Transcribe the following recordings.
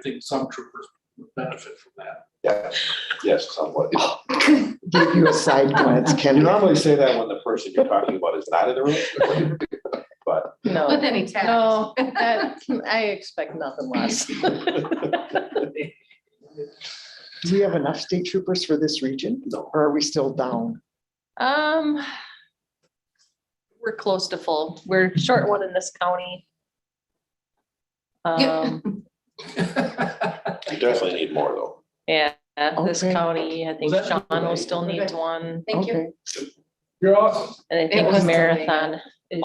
I think some troopers would benefit from that. Yeah, yes, somewhat. Give you a side glance, You Ken. normally say that when the person you're talking about is not in the room, but No, With any tax. no, I expect nothing less. Do we have enough state troopers for this region? No. Or are we still down? We're close to full. We're short one in this county. you definitely need more though. Yeah, this Okay. county, I think Was that- Sean will still needs one, Thank you. Okay. You're awesome. and I It think was Marathon is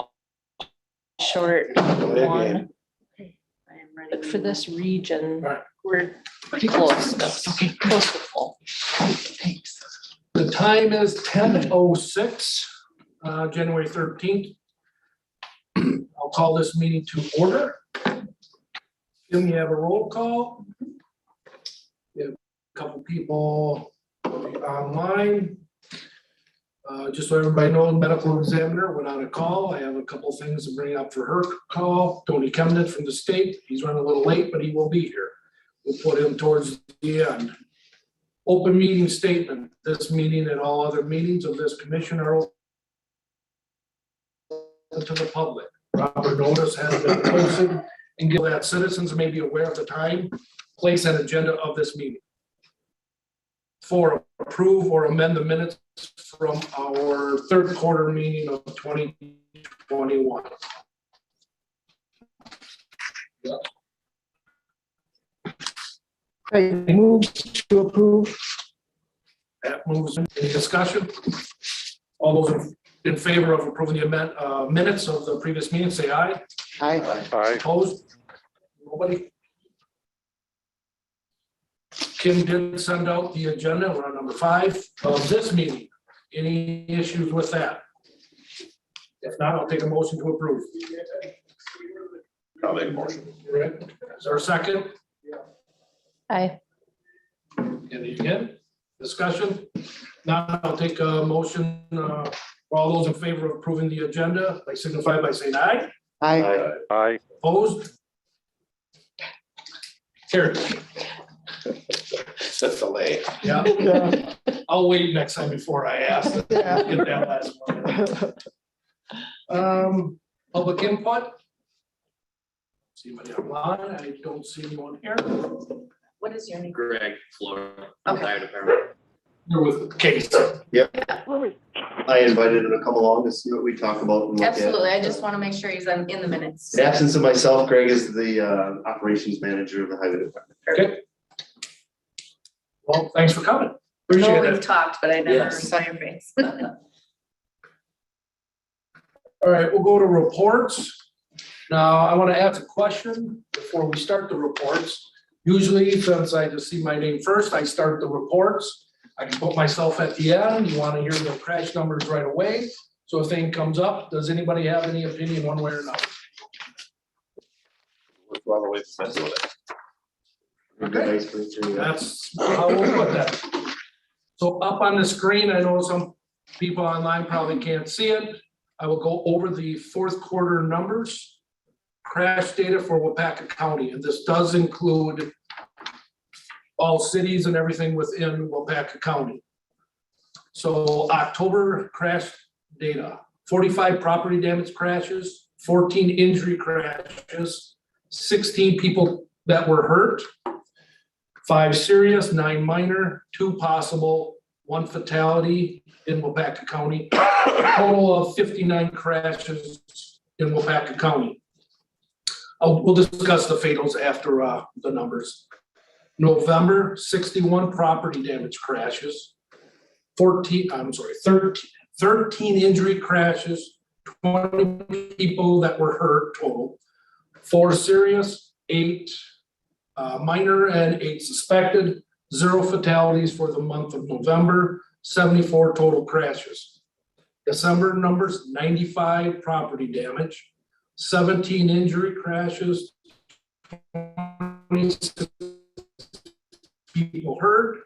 short Good one. game. I am ready. But for this region, Right. we're pretty close, close to full. Thanks. The time is 10:06, January 13th. I'll call this meeting to order. Then we have a roll call. We have a couple people online. Just so everybody knows, medical examiner went on a call. I have a couple things to bring up for her call. Tony Kemnitz from the state. He's running a little late, but he will be here. We'll put him towards the end. Open meeting statement. This meeting and all other meetings of this commission are open to the public. Proper notice has been posted and give that citizens may be aware of the time, place, and agenda of this meeting. 4, approve or amend the minutes from our third quarter meeting of 2021. I move to approve. That moves. Any discussion? All those in favor of approving the minutes of the previous meeting, say aye. Aye. Opposed? Nobody? Kim did send out the agenda. We're on number 5 of this meeting. Any issues with that? If not, I'll take a motion to approve. I'll make a motion. Rick, is there a second? Aye. Any again? Discussion? Now I'll take a motion, for all those in favor of approving the agenda, by signify by saying aye. Aye. Aye. Opposed? Carried. That's the lay. Yeah, Yeah. I'll wait next time before I ask. Yeah. Get that last one. Public input? See anybody online? I don't see anyone here. What is your name? Greg Flora, Okay. Fire Department. You're with Case. I invited him to come along to see what we talk about. and look at. Absolutely. I just want to make sure he's in the minutes. In absence of myself, Greg is the operations manager of the highway department. Okay. Well, thanks for coming. I know Appreciate we've it. talked, but I never Yes. saw your face. All right, we'll go to reports. Now, I want to ask a question before we start the reports. Usually, since I just see my name first, I start the reports. I can put myself at the end. You want to hear the crash numbers right away. So if anything comes up, does anybody have any opinion one way or another? Let's run away from messing with it. Good icebreaker, yeah. That's how we'll put that. So up on the screen, I know some people online probably can't see it. I will go over the fourth quarter numbers, crash data for Waupaca County, and this does include all cities and everything within Waupaca County. So October crash data, 45 property damage crashes, 14 injury crashes, 16 people that were hurt, 5 serious, 9 minor, 2 possible, 1 fatality in Waupaca County. A total of 59 crashes in Waupaca County. We'll discuss the fatals after the numbers. November, 61 property damage crashes, 13 injury crashes, 20 people that were hurt total, 4 serious, 8 minor, and 8 suspected, 0 fatalities for the month of November, 74 total crashes. December numbers, 95 property damage, 17 injury crashes, 26 people hurt,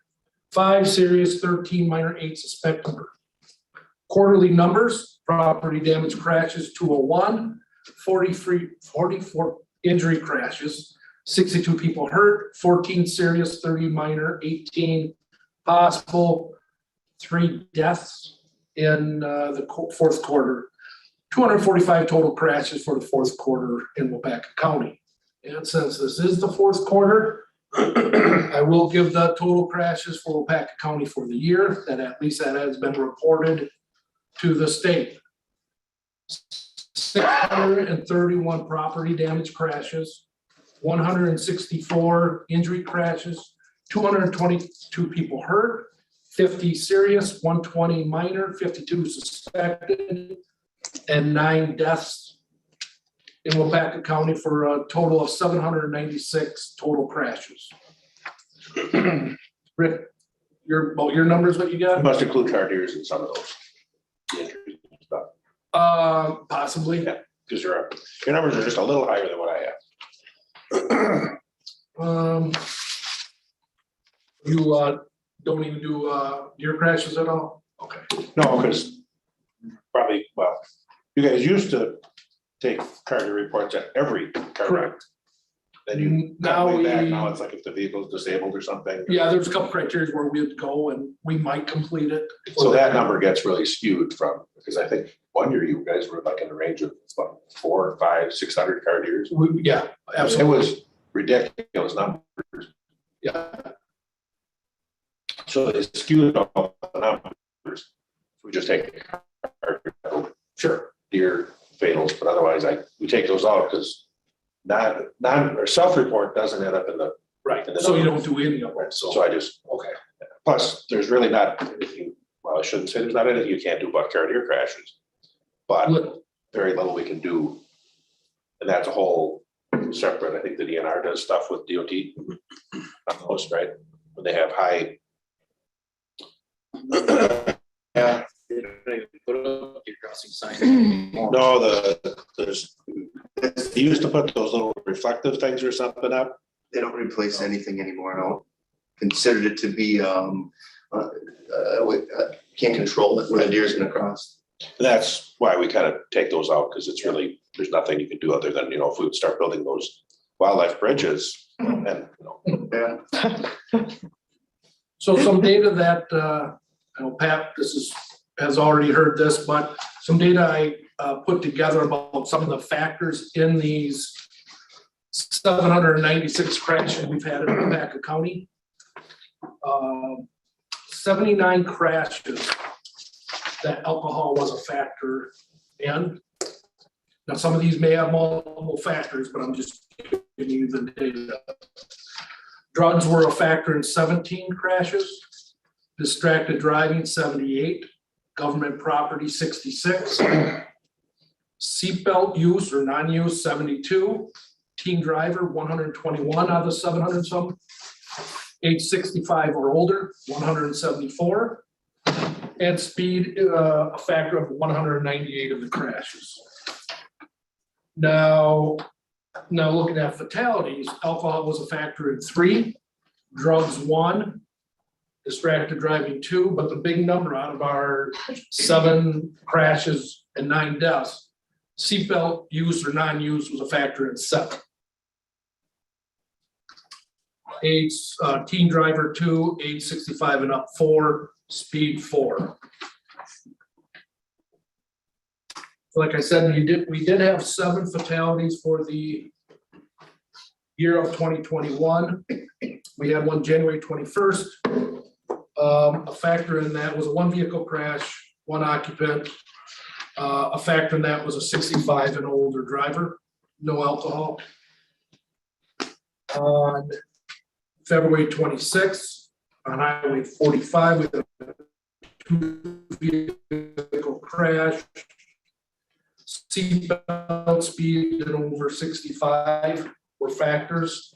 5 serious, 13 minor, 8 suspected. Quarterly numbers, property damage crashes 201, 44 injury crashes, 62 people hurt, 14 serious, 30 minor, 18 possible, 3 deaths in the fourth quarter. 245 total crashes for the fourth quarter in Waupaca County. And since this is the fourth quarter, I will give the total crashes for Waupaca County for the year, that at least that has been reported to the state. 631 property damage crashes, 164 injury crashes, 222 people hurt, 50 serious, 120 minor, 52 suspected, and 9 deaths in Waupaca County for a total of 796 total crashes. Rick, your numbers, what you You got? must include car deers in some of those. The injuries and stuff. Possibly. Yeah, because your numbers are just a little higher than what I have. You don't even do deer crashes at all? Okay. No, because probably, well, you guys used to take car deer reports at every car. Correct. Then you Now cut way back, we- now it's like if the vehicle's disabled or something. Yeah, there's a couple criteria where we'd go and we might complete it. So that number gets really skewed from, because I think one year you guys were like in the range of what, 400, 500, 600 car deers. Yeah, It absolutely. was ridiculous numbers. Yeah, So they skewed all the numbers. We just take car sure. deer fatals, but otherwise we take those out because or self-report doesn't end up in the, Right. And the So you number. don't do any of it. so I just, Okay. plus there's really not anything, well, I shouldn't say there's not anything you can't do about car deer crashes. But Look, very little we can do. And that's a whole separate, I think the DNR does stuff with DOT. On most, right? When they have high. Yeah, Put up your crossing sign. no, there's, they used to put those little reflective things or something up. They don't replace anything anymore, no. Considered it to be, can't control it when a deer's gonna cross. And that's why we kind of take those out, because it's really, there's nothing you can do other than, if we would start building those wildlife bridges and, Yeah. so some data that, I know Pat, has already heard this, but some data I put together about some of the factors in these 796 crashes we've had in Waupaca County. 79 crashes that alcohol was a factor in. Now, some of these may have multiple factors, but I'm just giving you the data. Drugs were a factor in 17 crashes. Distracted driving, 78. Government property, 66. Seatbelt use or non-use, 72. Teen driver, 121 out of the 700 some. Age 65 or older, 174. And speed, a factor of 198 of the crashes. Now looking at fatalities, alcohol was a factor in 3, drugs 1, distracted driving 2, but the big number out of our 7 crashes and 9 deaths, seatbelt use or non-use was a factor in 7. Age, teen driver 2, age 65 and up 4, speed 4. Like I said, we did have 7 fatalities for the year of 2021. We had one January 21st. A factor in that was a 1 vehicle crash, 1 occupant. A factor in that was a 65 and older driver, no alcohol. On February 26th, on Highway 45, we had a 2 vehicle crash. Seatbelt speed and over 65 were factors.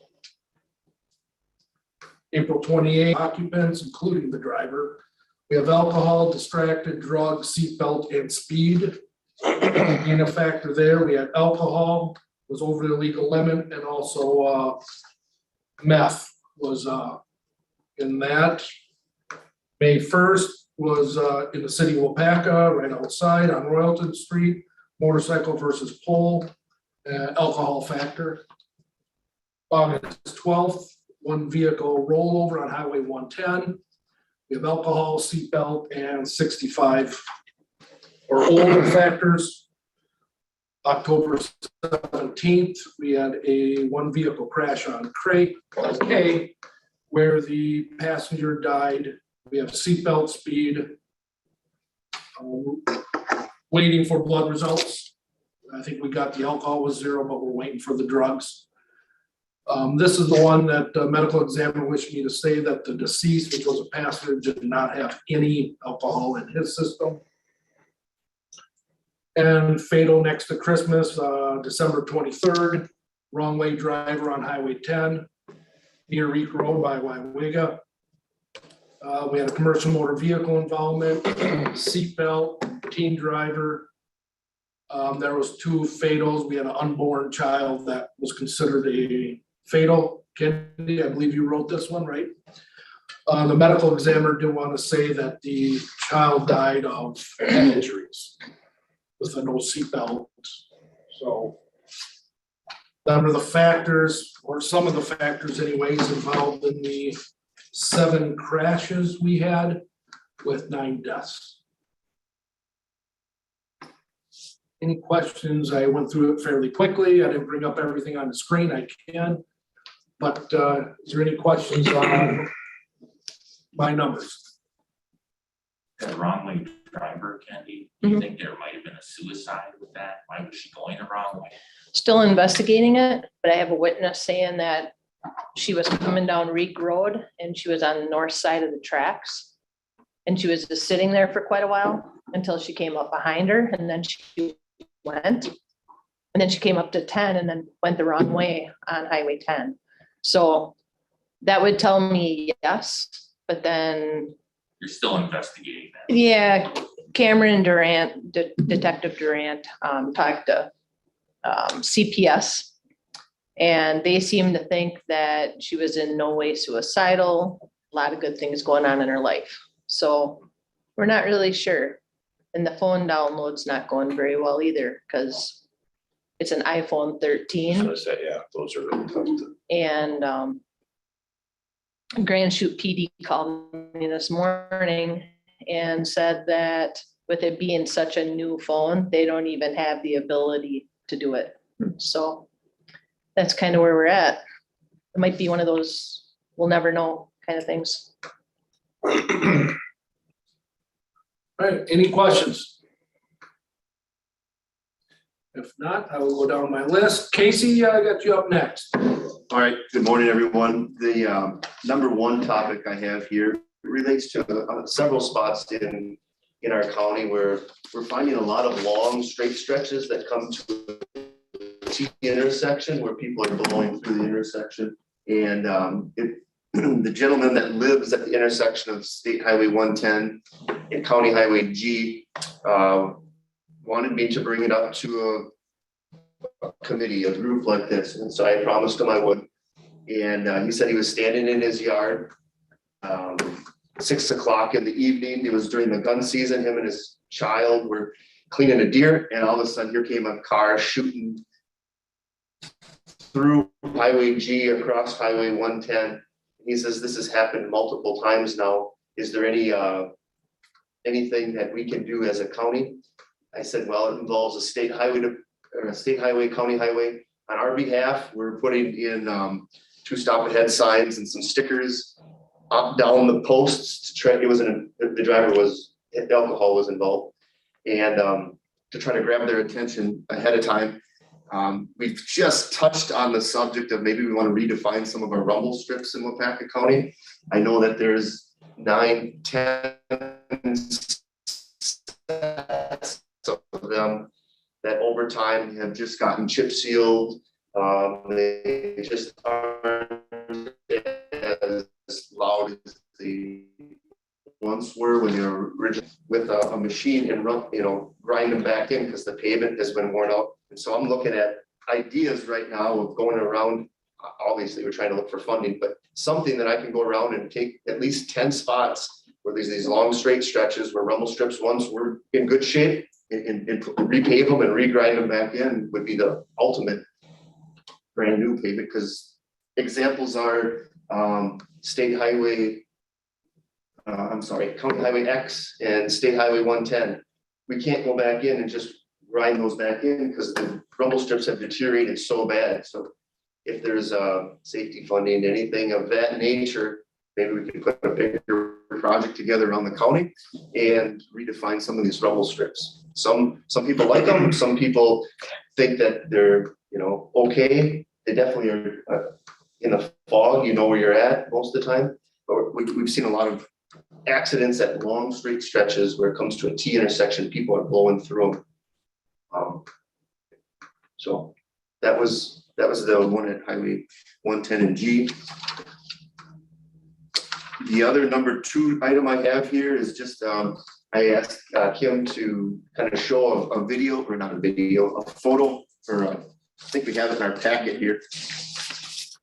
April 28th, occupants, including the driver. We have alcohol, distracted, drugs, seatbelt, and speed being a factor there. We had alcohol was over the legal limit, and also meth was in that. May 1st was in the city of Waupaca, right outside on Royalton Street, motorcycle versus pole, alcohol factor. August 12th, one vehicle rollover on Highway 110. We have alcohol, seatbelt, and 65 or older factors. October 17th, we had one vehicle crash on Cray, where the passenger died. We have seatbelt speed. Waiting for blood results. I think we got the alcohol was 0, but we're waiting for the drugs. This is the one that the medical examiner wished me to say that the deceased, which was a passenger, did not have any alcohol in his system. And fatal next to Christmas, December 23rd, wrong way driver on Highway 10, near Reek Road by Waupaca. We had a commercial motor vehicle involvement, seatbelt, teen driver. There was 2 fatals. We had an unborn child that was considered a fatal. Kennedy, I believe you wrote this one, right? The medical examiner did want to say that the child died of head injuries with a no seatbelt. So none of the factors, or some of the factors anyways, involved in the 7 crashes we had with 9 deaths. Any questions? I went through it fairly quickly. I didn't bring up everything on the screen. I can. But is there any questions on my numbers? The wrong way driver, Candy, do you think there might have been a suicide with that? Why was she going the wrong way? Still investigating it, but I have a witness saying that she was coming down Reek Road and she was on the north side of the tracks. And she was just sitting there for quite a while until she came up behind her, and then she went. And then she came up to 10 and then went the wrong way on Highway 10. So that would tell me yes, but then, You're still investigating that. yeah, Cameron Durant, Detective Durant, talked to CPS. And they seem to think that she was in no way suicidal, a lot of good things going on in her life. So we're not really sure. And the phone download's not going very well either, because it's an iPhone 13. I was gonna say, yeah, those are really tough to. And Grand Chute PD called me this morning and said that with it being such a new phone, they don't even have the ability to do it. So that's kind of where we're at. It might be one of those we'll never know kind of things. All right, any questions? If not, I will go down my list. Casey, I got you up next. All right, good morning, everyone. The number 1 topic I have here relates to several spots in our county where we're finding a lot of long straight stretches that come to a T intersection where people are blowing through the intersection. And the gentleman that lives at the intersection of State Highway 110 and County Highway G wanted me to bring it up to a committee, a group like this. And so I promised him I would. And he said he was standing in his yard, 6 o'clock in the evening. It was during the gun season. Him and his child were cleaning a deer, and all of a sudden here came a car shooting through Highway G across Highway 110. He says, this has happened multiple times now. Is there anything that we can do as a county? I said, well, it involves a state highway, county highway. On our behalf, we're putting in 2 stop ahead signs and some stickers up down the posts to try. The driver alcohol was involved, and to try to grab their attention ahead of time. We've just touched on the subject of maybe we want to redefine some of our rumble strips in Waupaca County. I know that there's 9, 10 sets of them that over time have just gotten chip sealed. They just aren't as loud as they once were when they were originally with a machine and grind them back in because the pavement has been worn out. And so I'm looking at ideas right now of going around. Obviously, we're trying to look for funding, but something that I can go around and take at least 10 spots where there's these long straight stretches where rumble strips once were in good shape and repave them and regrind them back in would be the ultimate brand new pavement, because examples are, State Highway, County Highway X and State Highway 110. We can't go back in and just grind those back in because the rumble strips have deteriorated so bad. So if there's safety funding, anything of that nature, maybe we can put a bigger project together around the county and redefine some of these rumble strips. Some people like them, some people think that they're, okay. They definitely are in a fog, you know where you're at most of the time. But we've seen a lot of accidents at long straight stretches where it comes to a T intersection, people are blowing through them. So that was the one at Highway 110 and G. The other number 2 item I have here is just, I asked Kim to kind of show a video, or not a video, a photo, or I think we have it in our packet here.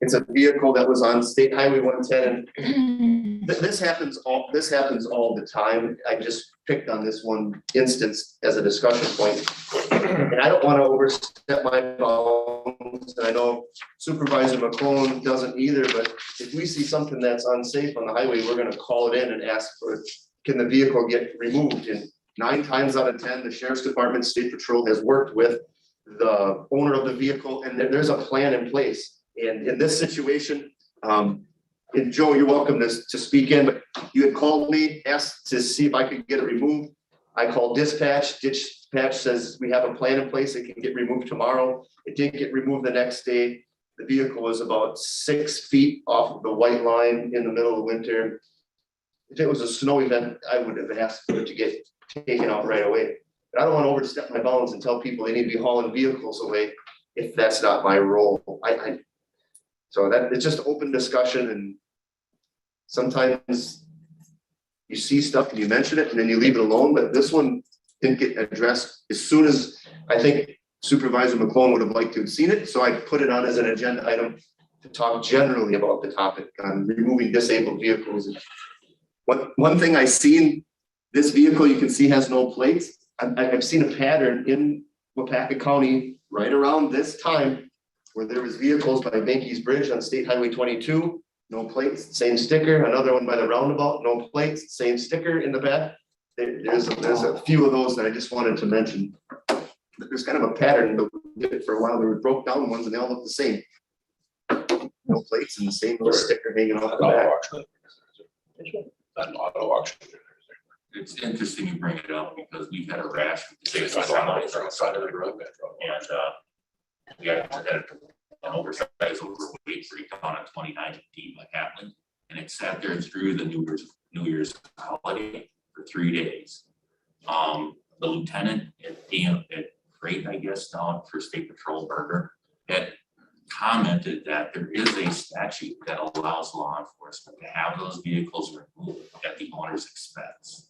It's a vehicle that was on State Highway 110. And this happens all the time. I just picked on this one instance as a discussion point. And I don't want to overstep my bounds. And I know Supervisor McClone doesn't either, but if we see something that's unsafe on the highway, we're going to call it in and ask for, can the vehicle get removed? And 9 times out of 10, the Sheriff's Department, State Patrol has worked with the owner of the vehicle, and there's a plan in place. And in this situation, and Joe, you're welcome to speak in, but you had called me, asked to see if I could get it removed. I called dispatch. Dispatch says we have a plan in place. It can get removed tomorrow. It did get removed the next day. The vehicle was about 6 feet off of the white line in the middle of winter. If it was a snow event, I would have asked for it to get taken out right away. But I don't want to overstep my bounds and tell people they need to be hauling vehicles away if that's not my role. So that it's just open discussion, and sometimes you see stuff and you mention it and then you leave it alone, but this one didn't get addressed as soon as I think Supervisor McClone would have liked to have seen it. So I put it on as an agenda item to talk generally about the topic on removing disabled vehicles. One thing I seen, this vehicle you can see has no plates. I've seen a pattern in Waupaca County right around this time where there was vehicles by Banky's Bridge on State Highway 22, no plates, same sticker. Another one by the roundabout, no plates, same sticker in the back. There's a few of those that I just wanted to mention. There's kind of a pattern, but we did it for a while. There were broke down ones and they all look the same. No plates and the same little sticker hanging off the back. An auto auction. It's interesting you bring it up because we've had a rash of Say it's disabled on semis the side of the road. and we had an oversized overweight freak on a 29 D by Kaplan, and it sat there through the New Year's holiday for 3 days. The lieutenant at Freight, I guess, down for State Patrol Burger, had commented that there is a statute that allows law enforcement to have those vehicles removed at the owner's expense.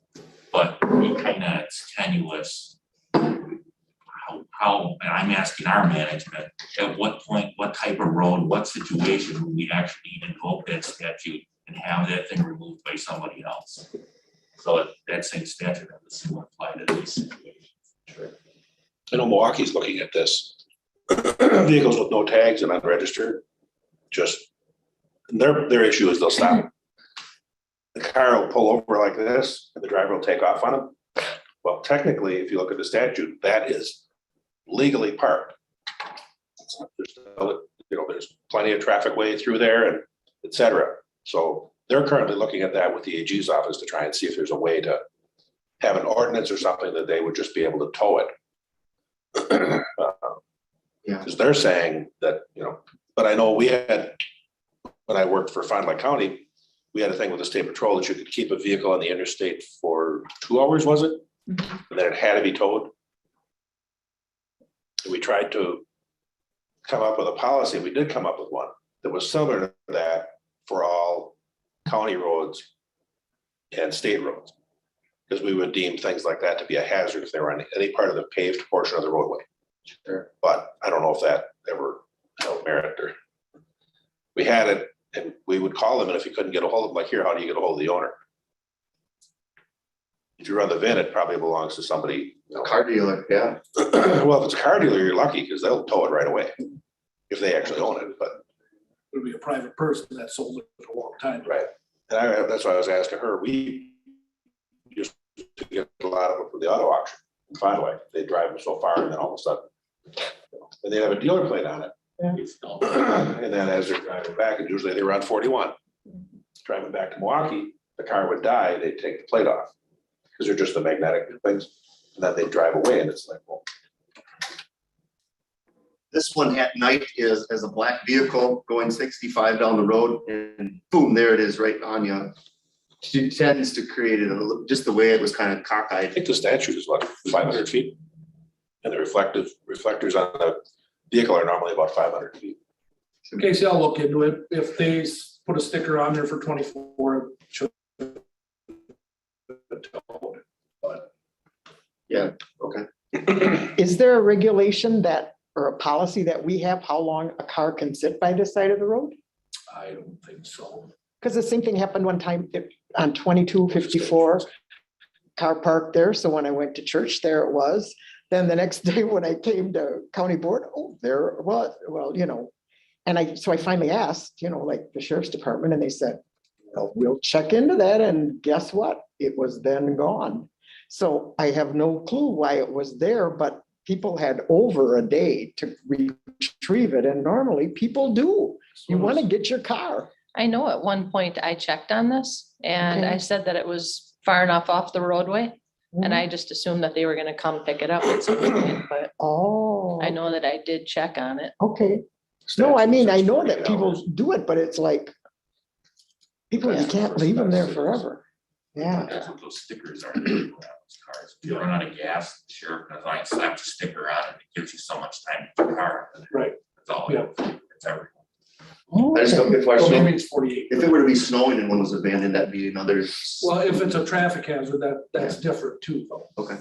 But it's tenuous. How, and I'm asking our management, at what point, what type of road, what situation would we actually invoke that statute and have that thing removed by somebody else? So that same statute, I would assume apply to these situations. Sure. I know Milwaukee's looking at this. Vehicles with no tags and unregistered, just their issue is they'll stop. The car will pull over like this and the driver will take off on them. Well, technically, if you look at the statute, that is legally parked. It's not just, there's plenty of traffic way through there and et cetera. So they're currently looking at that with the AG's office to try and see if there's a way to have an ordinance or something that they would just be able to tow it. Yeah. Because they're saying that, but I know we had, when I worked for Fond du Lac County, we had a thing with the State Patrol that you could keep a vehicle on the interstate for 2 hours, was it? Mhm. And then it had to be towed. And we tried to come up with a policy. We did come up with one that was similar to that for all county roads and state roads. Because we would deem things like that to be a hazard if they were on any part of the paved portion of the roadway. Sure. But I don't know if that ever held merit or. We had it and we would call them, and if you couldn't get a hold of them, like here, how do you get a hold of the owner? If you run the VIN, it probably belongs to somebody. Car dealer, yeah. Well, if it's a car dealer, you're lucky because they'll tow it right away if they actually own it. But would be a private person that sold it for a long time. Right. And that's why I was asking her, we used to get a lot of them for the auto auction. By the way, they drive them so far and then all of a sudden, and they have a dealer plate on it. It's no- And then as they're driving back, and usually they run 41. Driving back to Milwaukee, the car would die, they'd take the plate off. Because they're just the magnetic things. And then they drive away and it's like, well, This one at night is as a black vehicle going 65 down the road and boom, there it is right on you. It tends to create it, just the way it was kind of I cockeyed. think the statute is what, 500 feet? And the reflectors on the vehicle are normally about 500 feet. Casey, I'll look into it. If they put a sticker on there for 24, it should. But Yeah, okay. Is there a regulation that, or a policy that we have, how long a car can sit by the side of the road? I don't think so. Because the same thing happened one time on 2254, car parked there. So when I went to church, there it was. Then the next day when I came to county board, oh, there it was. Well, you know, and so I finally asked, you know, like the sheriff's department, and they said, well, we'll check into that. And guess what? It was then gone. So I have no clue why it was there, but people had over a day to retrieve it. And normally people do. You want to get your car. I know at one point I checked on this and Okay. I said that it was far enough off the roadway. And I just assumed that they were gonna come pick it up at some point, but Oh. I know that I did check on it. Okay. No, I mean, I know Statute that says people 48 hours. do it, but it's like, people, you can't leave them there forever. Yeah. That's what those stickers are. Around those cars. If you run out of gas, the sheriff can find slap a sticker on it. It gives you so much time to get the car. Right. That's all. Yeah. It's everything. I just got a quick Well, maybe question. it's 48. If it were to be snowing and one was abandoned, that'd be another. Well, if it's a traffic hazard, that's different too, though. Okay.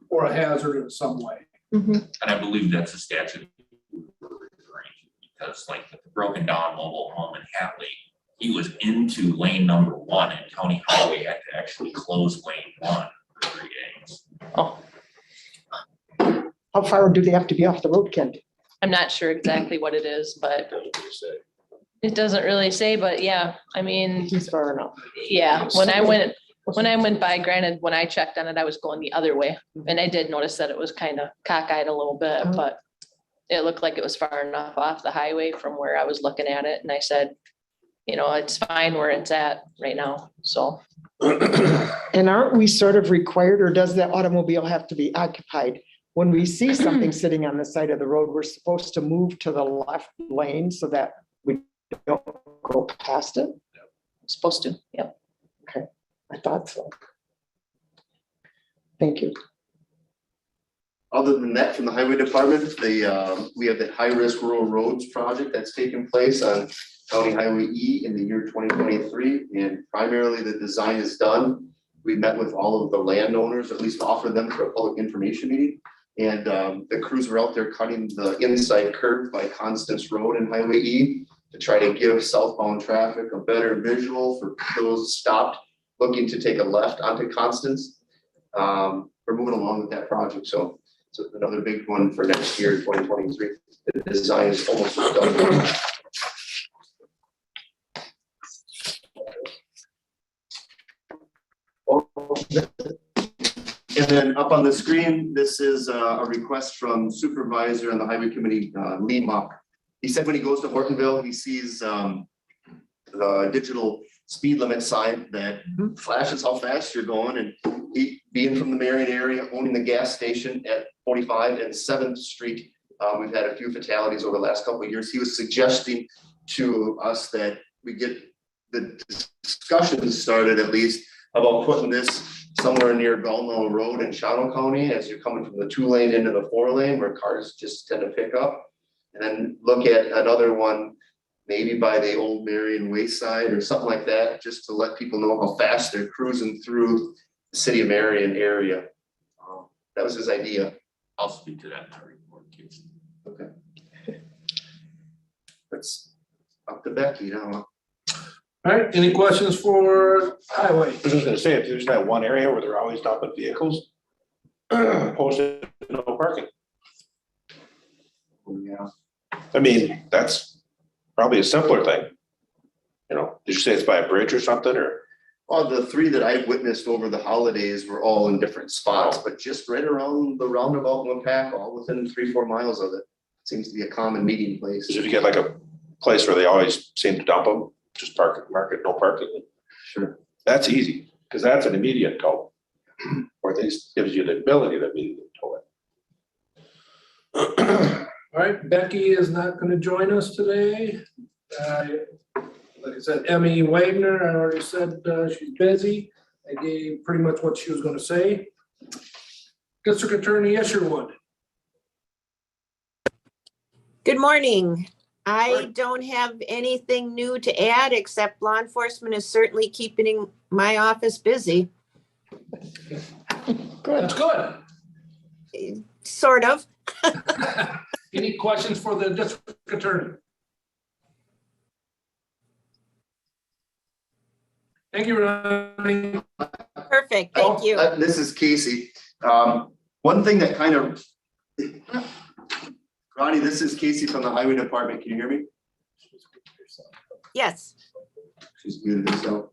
Or a hazard in some way. Mhm. And I believe that's the statute we're referring to, because like the broken down mobile home in Hatley, he was into lane number 1 and county highway had to actually close lane 1 for 3 days. Oh, How far do they have to be off the road, Kent? I'm not sure exactly what it is, but Doesn't really say. it doesn't really say, but yeah, I mean, He's far enough. yeah, when I went by, granted, when I checked on it, I was going the other way. And I did notice that it was kind of cockeyed a little bit, but it looked like it was far enough off the highway from where I was looking at it. And I said, you know, it's fine where it's at right now. So And aren't we sort of required, or does the automobile have to be occupied? When we see something sitting on the side of the road, we're supposed to move to the left lane so that we don't go past it? supposed to, yep. I thought so. Thank you. Other than that, from the highway department, we have the high-risk rural roads project that's taking place on County Highway E in the year 2023. And primarily the design is done. We met with all of the landowners, at least offered them for a public information meeting. And the crews were out there cutting the inside curve by Constance Road and Highway E to try to give southbound traffic a better visual for those stopped looking to take a left onto Constance. We're moving along with that project, so it's another big one for next year, 2023. The design is almost done. And then up on the screen, this is a request from supervisor on the highway committee, Lee Mock. He said when he goes to Hortonville, he sees the digital speed limit sign that flashes how fast you're going, and he, being from the Marion area, owning the gas station at 45 and 7th Street, we've had a few fatalities over the last couple of years. He was suggesting to us that we get the discussion started at least about putting this somewhere near Belmo Road in Shawano County as you're coming from the 2-lane into the 4-lane where cars just tend to pick up. And then look at another one, maybe by the old Marion Wayside or something like that, just to let people know how fast they're cruising through the city of Marion area. That was his idea. I'll speak to that in our report, Casey. Okay. That's up to Becky now. All right, any questions for highway? I was just gonna say, if there's that one area where they're always dumping vehicles, posted no parking. Yeah. I mean, that's Probably a simpler thing. You know, did you say it's by a bridge or something, or? Well, the three that I witnessed over the holidays were all in different spots, but just right around the roundabout in Waupaca, all within 3-4 miles of it. Seems to be a common meeting place. If you get like a place where they always seem to dump them, just park it, mark it, no parking. Sure. That's easy, because that's an immediate tow. Or at least gives you the ability to immediately tow it. All right, Becky is not gonna join us today. Like I said, Emmy Wagner, I already said, she's busy. I gave pretty much what she was gonna say. District Attorney Isherwood. Good morning. I Morning. don't have anything new to add, except law enforcement is certainly keeping my office busy, That's good. sort of. Any questions for the district attorney? Thank you, Ronnie. Perfect, thank you. This is Casey. One thing that kind of, Ronnie, this is Casey from the Highway Department. Can you hear me? Yes, She's muted herself.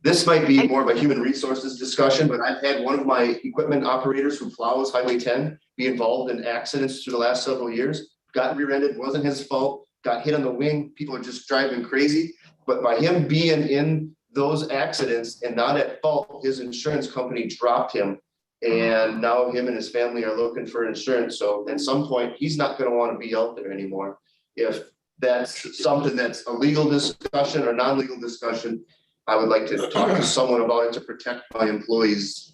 This might be more of a human resources discussion, but I've had one of my equipment operators who plows Highway 10 be involved in accidents through the last several years. Got rear-ended, wasn't his fault, got hit on the wing. People are just driving crazy. But by him being in those accidents and not at fault, his insurance company dropped him. And now him and his family are looking for insurance. So at some point, he's not gonna wanna be out there anymore. If that's something that's a legal discussion or non-legal discussion, I would like to talk to someone about it to protect my employees'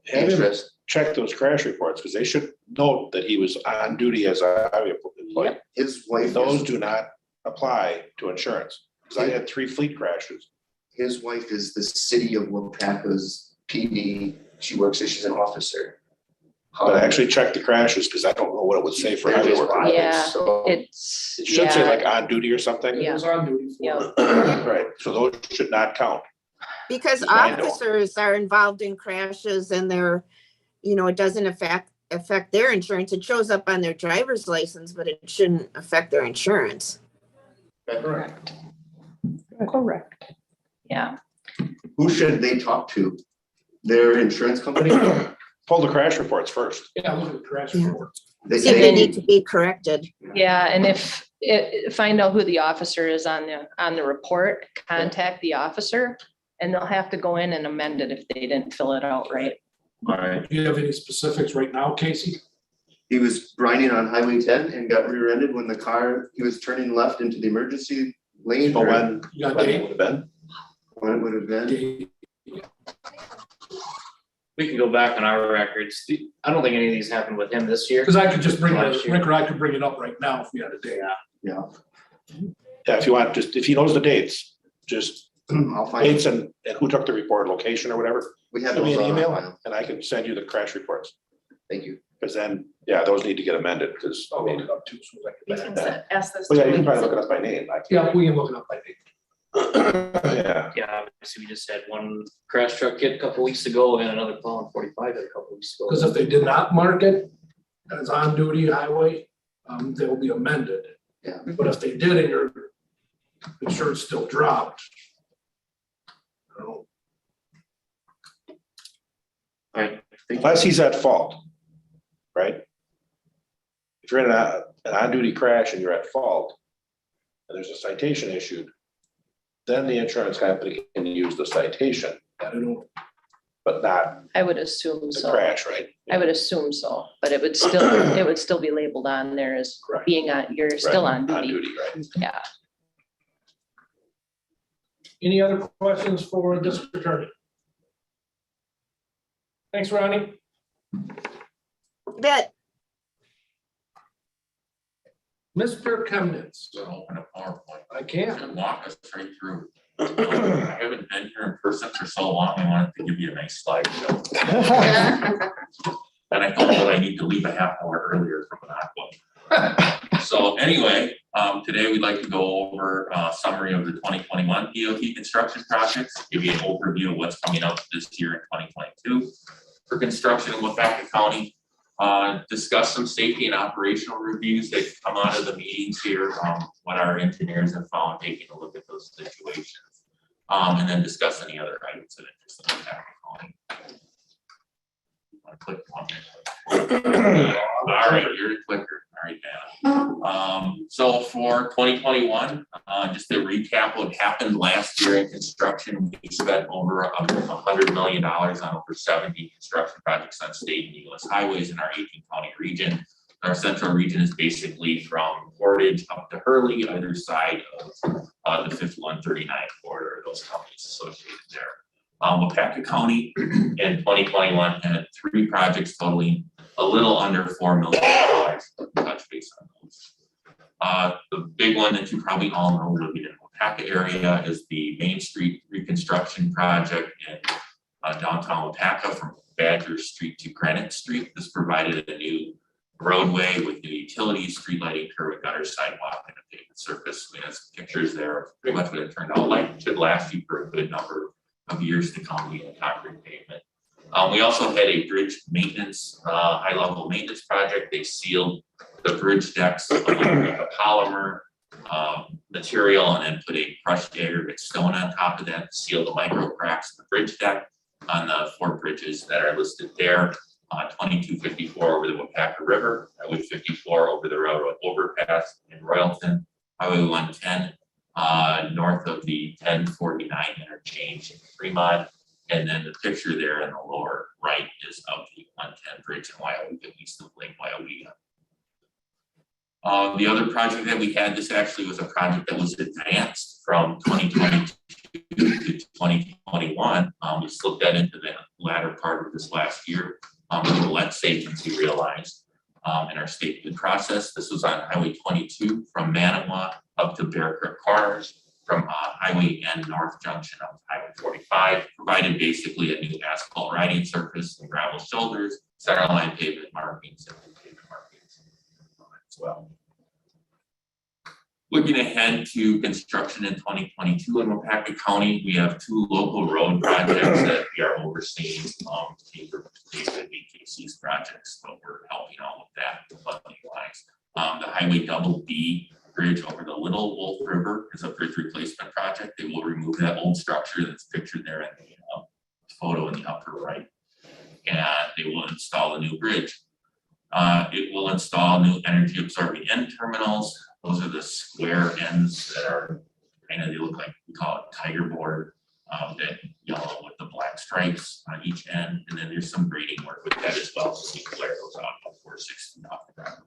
Have him interest. check those crash reports, because they should note that he was on duty as a highway employee. His wife, Those do not apply to insurance, because I had 3 fleet crashes. his wife is the city of Waupaca's PD. She works there, she's an officer. But actually check the crashes, because I don't know what it would say for They're highway just worker. private, Yeah, so- It's, It should say yeah, like on duty or something. It was on duty for. Yeah. Right, so those should not count. because I know. officers are involved in crashes and they're, it doesn't affect their insurance. It shows up on their driver's license, but it shouldn't affect their insurance. Correct. Correct. yeah. Who should they talk to? Their insurance company? Pull the crash reports first. Yeah, look at the crash Yeah. report. They See if they need to be corrected. Yeah, and if, find out who the officer is on the report, contact the officer, and they'll have to go in and amend it if they didn't fill it out right. All right. Do you have any specifics right now, Casey? He was grinding on Highway 10 and got rear-ended when he was turning left into the emergency lane. So or when You got it Dave? would have been. When it would have been. Dave? We can go back on our records. I don't think any of these happened with him this year. Because I could just bring Last it, year. Rick or I could bring it up right now if we had a day. Yeah, Yeah, if you want, just, if he knows the dates, just I'll find, dates and who took the report, location or whatever. we have Send me those an on email file. and I can send you the crash reports. Thank you. Because then, yeah, those need to get amended, because, I'll look it up too. So I You can can back that. ask those. well, yeah, two you can probably ladies. look it up by name. I Yeah, can't. we can look it up by name. Yeah, Yeah, obviously we just had one crash truck hit a couple weeks ago and another plow on 45 hit a couple weeks ago. Because if they did not mark it as on duty highway, they will be amended. Yeah. But if they did and your insurance still dropped. I don't know. All right. Thank you. unless he's at fault, right? If you're in an on-duty crash and you're at fault, and there's a citation issued, then the insurance company can use the citation, I don't know. but not I would assume the so. crash, right? I would assume so, but it would still be labeled on there as Correct. being on, you're still Right, on duty. right? Yeah. Any other questions for district attorney? Thanks, Ronnie. That, Mr. Chemnitz, So open a PowerPoint. I can't. And walk us right through. I haven't been here in person for so long, I wanted to give you a nice slideshow. And I thought that I need to leave a half hour earlier from that one. So anyway, today we'd like to go over a summary of the 2021 DOT construction projects, give you an overview of what's coming up this year in 2022 for construction in Waupaca County. Discuss some safety and operational reviews that come out of the meetings here, what our engineers have found, taking a look at those situations. And then discuss any other items of interest that we have. Click one. All right, you're the clicker. All right, Dan. So for 2021, just to recap what happened last year in construction, we spent over $100 million on over 70 construction projects on state and U.S. highways in our 18-county region. Our central region is basically from Portage up to Hurley, either side of the 5139 corridor, those counties associated there. Waupaca County in 2021 had 3 projects totaling a little under $4 million. Touch base on those. The big one that you probably all know living in Waupaca area is the Main Street reconstruction project in downtown Waupaca from Badger Street to Granite Street. This provided a new roadway with new utilities, street lighting, curb and gutter, sidewalk, and a pavement surface. We have some pictures there of pretty much what it turned out like. It should last you for a good number of years to come, being concrete pavement. We also had a bridge maintenance, high-level maintenance project. They sealed the bridge decks with a polymer material and then put a crushed aggregate stone on top of that to seal the micro cracks in the bridge deck on the 4 bridges that are listed there. 2254 over the Waupaca River, Highway 54 over the railroad overpass in Royalton, Highway 110 north of the 1049 interchange in Fremont, and then the picture there in the lower right is of the 110 bridge in Waupaca, east of Lake Waupaca. The other project that we had, this actually was a project that was advanced from 2022 to 2021. We slipped that into the latter part of this last year. The lead agency realized in our state bid process. This was on Highway 22 from Manawa up to Bear Creek Corners, from Highway N North Junction up to Highway 45, provided basically a new asphalt riding surface and gravel shoulders, centerline pavement markings, and pavement markings as well. Looking ahead to construction in 2022 in Waupaca County, we have 2 local road projects that we are overseeing. BKC's projects, but we're helping out with that funding wise. The Highway Double B bridge over the Little Wolf River is a bridge replacement project. They will remove that old structure that's pictured there in the photo in the upper right, and they will install a new bridge. It will install new energy absorbing end terminals. Those are the square ends that are kind of, they look like, we call it tiger board, that yellow with the black stripes on each end. And then there's some grading work with that as well, so we clear those out before 6 feet off the ground.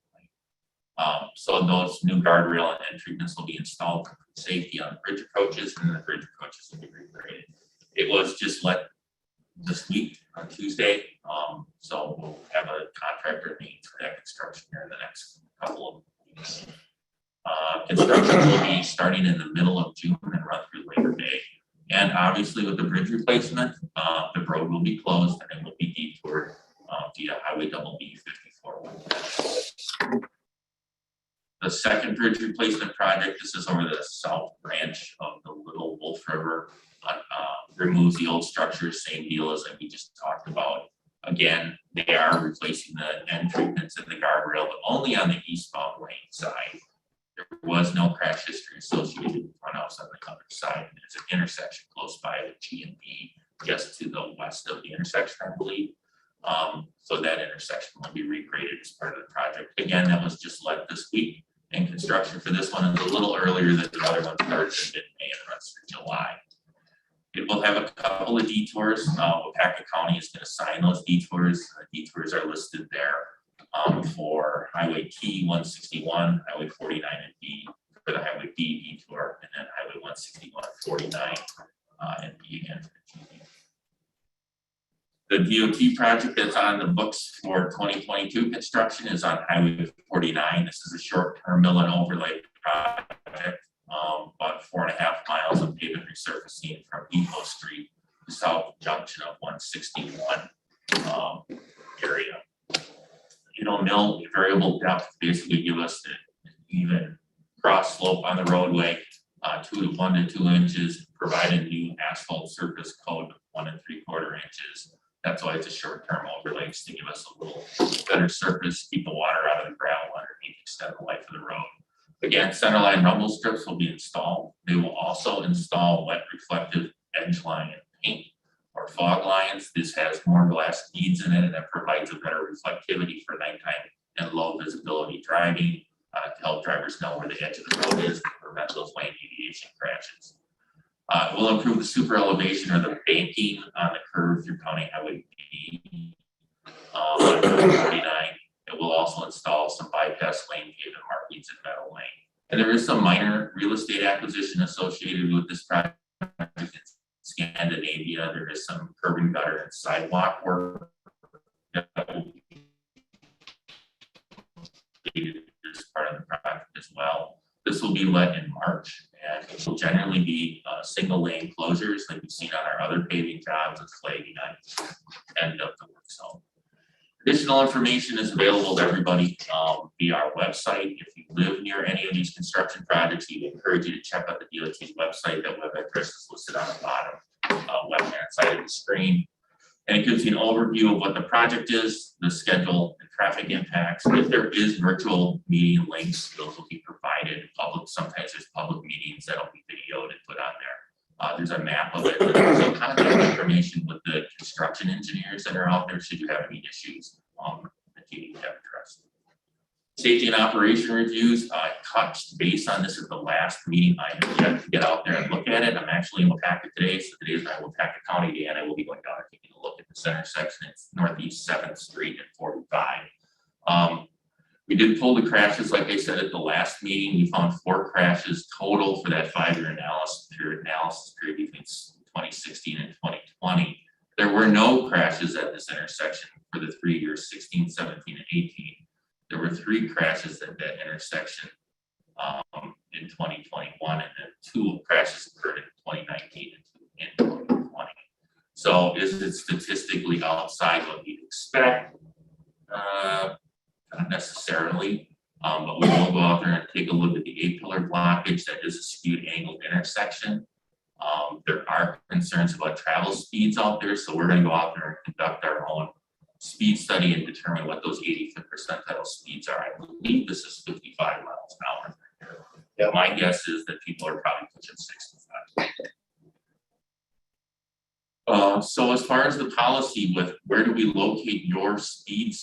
So those new guardrail and end treatments will be installed for safety on the bridge approaches, and the bridge approaches will be regraded. It was just let this week on Tuesday, so we'll have a contractor meeting for that construction here in the next couple of weeks. Construction will be starting in the middle of June and run through Labor Day. And obviously with the bridge replacement, the road will be closed and it will be detoured via Highway Double B 54. The second bridge replacement project, this is over the south branch of the Little Wolf River, removes the old structure, same deal as we just talked about. Again, they are replacing the end treatments and the guardrail, but only on the eastbound lane side. There was no crash history associated with runouts on the other side. There's an intersection close by with G and B, just to the west of the intersection, I believe. So that intersection will be regraded as part of the project. Again, that was just led this week, and construction for this one is a little earlier than the other one starts in May and runs through July. It will have a couple of detours. Waupaca County is going to sign those detours. The detours are listed there. For Highway T 161, Highway 49 and B for the Highway D detour, and then Highway 161, 49 and B again for the GD. The DOT project that's on the books for 2022 construction is on Highway 49. This is a short-term mill and overlay project, about 4.5 miles of pavement resurfacing from Depot Street to south junction of 161 area. Mill variable depth basically give us an even cross slope on the roadway, 1 to 2 inches, provide a new asphalt surface coat of 1 3/4 inches That's why it's a short-term overlay, just to give us a little better surface, keep the water out of the gravel underneath, extend the life of the road. Again, centerline rumble strips will be installed. They will also install wet reflective edge line paint or fog lines. This has more glass beads in it and that provides a better reflectivity for nighttime and low visibility driving to help drivers know where the edge of the road is to prevent those lane deviation crashes. It will improve the super elevation or the banking on the curve through County Highway B. On 49. It will also install some bypass lane pavement markings in Meadow Lane. And there is some minor real estate acquisition associated with this project in Scandinavia. There is some curb and gutter and sidewalk work that will be as part of the project as well. This will be let in March, and it will generally be single lane closures like we've seen on our other paving jobs with flagging on end of the work zone. Additional information is available to everybody via our website. If you live near any of these construction projects, we encourage you to check out the DOT's website. That web address is listed on the bottom left-hand side of the screen. And it gives you an overview of what the project is, the schedule, the traffic impacts. If there is virtual meeting links, those will be provided. Sometimes there's public meetings that'll be videoed and put on there. There's a map of it. There's some contact information with the construction engineers that are out there should you have any issues that you need to have addressed. Safety and operation reviews. I touched base on this at the last meeting. I have yet to get out there and look at it. I'm actually in Waupaca today, so today is my Waupaca County Day, and I will be going down and taking a look at this intersection. It's Northeast 7th Street and 45. We did pull the crashes, like I said at the last meeting. We found 4 crashes total for that 5-year analysis period between 2016 and 2020. There were no crashes at this intersection for the 3 years, 16, 17, and 18. There were 3 crashes at that intersection in 2021, and then 2 crashes occurred in 2019 and 2 in 2020. So is it statistically outside what you'd expect? Not necessarily, but we will go out there and take a look at the 8-pillar blockage. That is a skewed angled intersection. There are concerns about travel speeds out there, so we're going to go out there and conduct our own speed study and determine what those 85th percentile speeds are. I believe this is 55 miles an hour. Yeah. My guess is that people are probably pushing 65. So as far as the policy with where do we locate your speed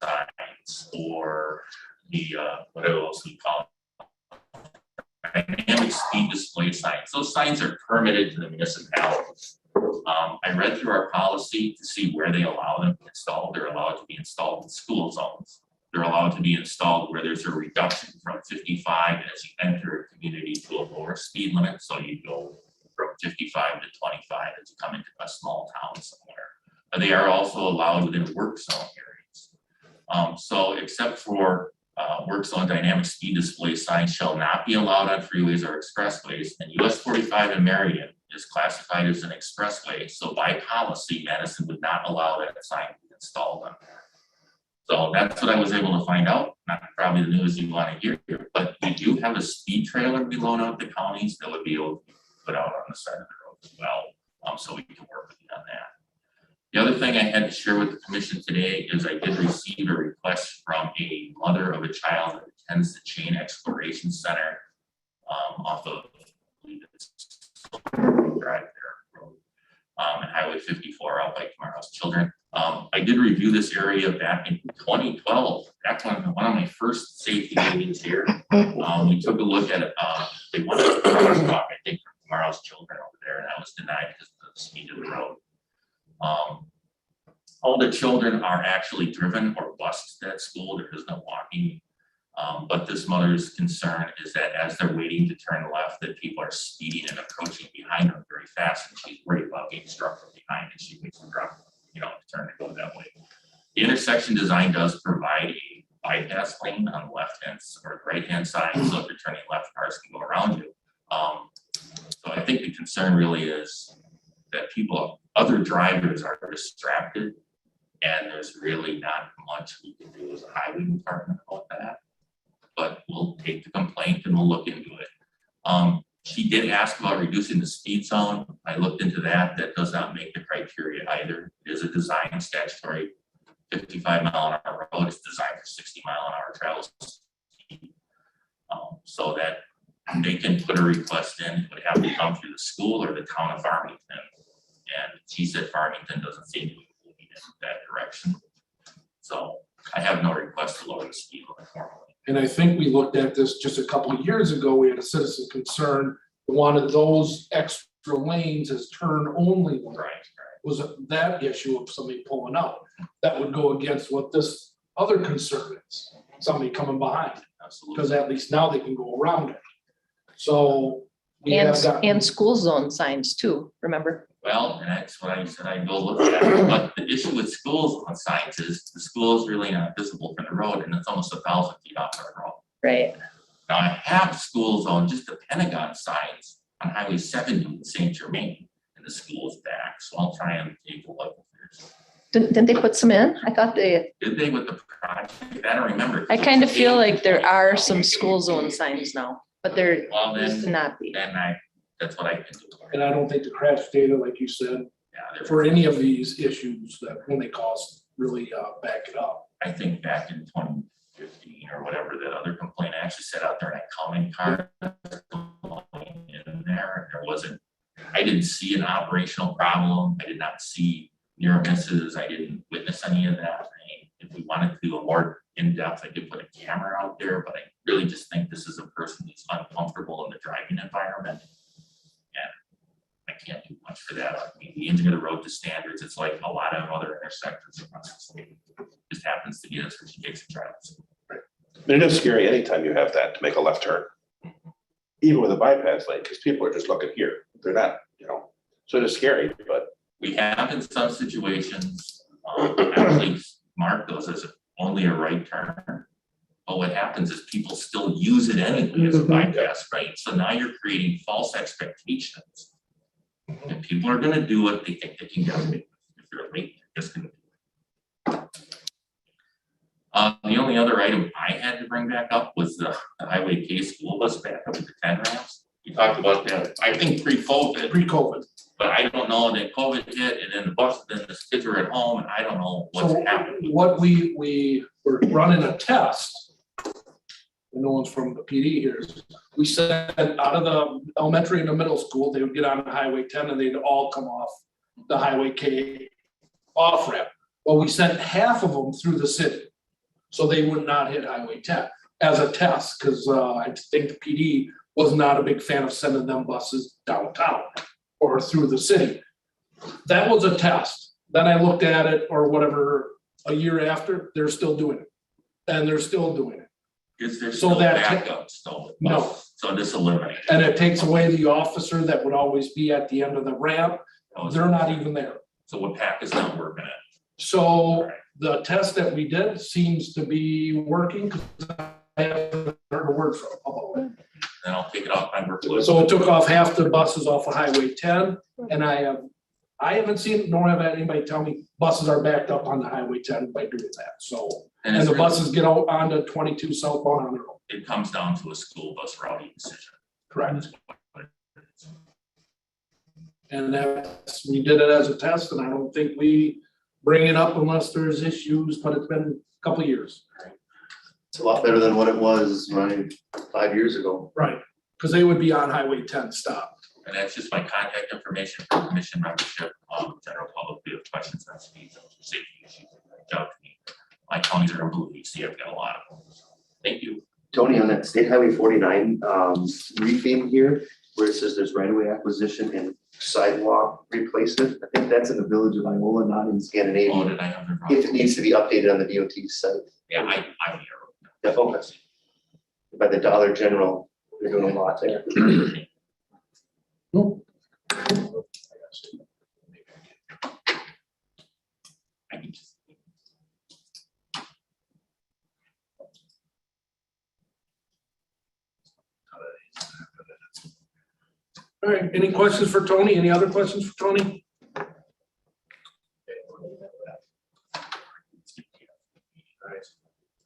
signs or the what else we call it, dynamic speed display signs. Those signs are permitted to the municipalities. I read through our policy to see where they allow them to be installed. They're allowed to be installed in school zones. They're allowed to be installed where there's a reduction from 55 as you enter a community to a lower speed limit. So you go from 55 to 25 as you come into a small town somewhere. They are also allowed within work zone areas. So except for work zone dynamic speed display signs shall not be allowed on freeways or expressways, and US 45 in Marion is classified as an expressway. So by policy, Madison would not allow that sign to be installed on there. So that's what I was able to find out. Not probably the news you want to hear, but we do have a speed trailer we loan out to counties that would be able to be put out on the side of the road as well. So we can work with you on that. The other thing I had to share with the commission today is I did receive a request from a mother of a child that attends the Chain Exploration Center off of, I believe it's Drive there, road, and Highway 54 out by Tomorrow's Children. I did review this area back in 2012. Back when one of my first safety meetings here, we took a look at it. They wanted to crosswalk, I think, from Tomorrow's Children over there, and I was denied because of the speed of the road. All the children are actually driven or bused to that school. There is no walking. But this mother's concern is that as they're waiting to turn left, that people are speeding and approaching behind them very fast, and she's worried about getting struck from behind, and she waits to drop, to turn to go that way. The intersection design does provide a bypass lane on the left-hand or right-hand side, so if you're turning left, cars can go around you. So I think the concern really is that other drivers are distracted, and there's really not much we can do as a highway department about that. But we'll take the complaint and we'll look into it. She did ask about reducing the speed zone. I looked into that. That does not make the criteria either. It is a design statutory 55-mile-an-hour road. It's designed for 60-mile-an-hour travel speed. So that they can put a request in, it would have to come through the school or the town of Farmington. And she said Farmington doesn't seem to be moving in that direction. So I have no request to lower the speed limit formally. And I think we looked at this just a couple of years ago. We had a citizen concern, wanted those extra lanes as turn only lanes. Right. Was that issue of somebody pulling out. That would go against what this other concern is, somebody coming behind, Absolutely. because at least now they can go around it. So. we And, have gotten- and school zone signs too, remember? Well, and that's what I said, I'd go look at it, but the issue with schools on signs is the school is really not visible from the road and it's almost 1,000 feet off the road. Right. Now I have school zone, just the Pentagon signs on Highway 70 in St. Germain, and the school's back, so I'll try and take a look. Didn't they put some in? I thought they, Did they with the project? I don't remember. I kind of feel like there are some school zone signs now, but there Well, used to then, not be. that's what I can do. And I don't think the crash data, like you said, Yeah, there- for any of these issues that when they cause really back it up. I think back in 2015 or whatever, that other complaint I actually sat out there and I counted cars in there. There wasn't, I didn't see an operational problem. I did not see near misses. I didn't witness any of that. If we wanted to do a more in-depth, I could put a camera out there, but I really just think this is a person who's uncomfortable in the driving environment. And I can't do much for that. I mean, we engineer the road to standards. It's like a lot of other intersections across the state. Just happens to be this where she takes a drive. It is scary anytime you have that to make a left turn. Even with a bypass lane, because people are just looking here. They're not, so it is scary, but We have in some situations, actually mark those as only a right turn. But what happens is people still use it anyway as a bypass, right? So now you're creating false expectations. And people are gonna do what they think they can get away with. If you're late, they're just gonna do it. The only other item I had to bring back up was the Highway K school bus back up at the 10 ramps. You talked about that, I think pre-COVID. Pre-COVID. But I don't know, then COVID hit and then the bus, then the kids were at home and I don't know what's So happening. what we were running a test. And no one's from the PD here. We said out of the elementary and the middle school, they would get on Highway 10 and they'd all come off the Highway K off ramp. Well, we sent half of them through the city. So they would not hit Highway 10 as a test, because I think the PD was not a big fan of sending them buses downtown or through the city. That was a test. Then I looked at it or whatever, a year after, they're still doing it. And they're still doing it. Is there So still that- backup still? No. So this eliminates. And it takes away the officer that would always be at the end of the ramp. They're not even there. So what PAC is not working at? So the test that we did seems to be working, because I haven't heard a word from them. Then I'll take it off my workload. So it took off half the buses off of Highway 10, and I haven't seen, nor have had anybody tell me buses are backed up on the Highway 10 by doing that, so. And it's the really- buses get out onto 22 southbound on their own. It comes down to a school bus routing decision. Correct. And that's, we did it as a test, and I don't think we bring it up unless there's issues, but it's been a couple of years. It's a lot better than what it was, right, 5 years ago. Right, because they would be on Highway 10 stopped. And that's just my contact information for commission membership, general public, if you have questions on speed, safety issues, reach out to me. My counties are in blue, you see, I've got a lot of them. Thank you. Tony, on that State Highway 49 briefing here, where it says there's right-of-way acquisition and sidewalk replacement, I think that's in the village of Iola, not in Oh, Scandinavia. did I have the wrong? If it needs to be updated on the DOT site. Yeah, I'm here. Yeah, okay. By the Dollar General, they're doing a lot there. I can just. All right, any questions for Tony? Any other questions for Tony?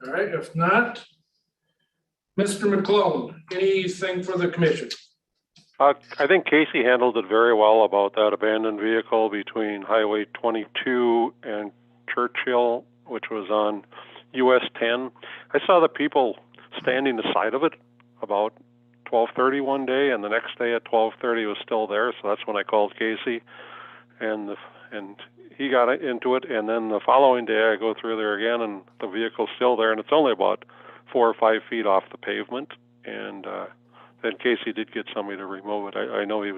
All right, if not, Mr. McClone, anything for the commission? I think Casey handled it very well about that abandoned vehicle between Highway 22 and Churchill, which was on US 10. I saw the people standing beside of it about 12:30 one day, and the next day at 12:30 it was still there. So that's when I called Casey, and he got into it. And then the following day I go through there again, and the vehicle's still there, and it's only about 4 or 5 feet off the pavement. And then Casey did get somebody to remove it. I know he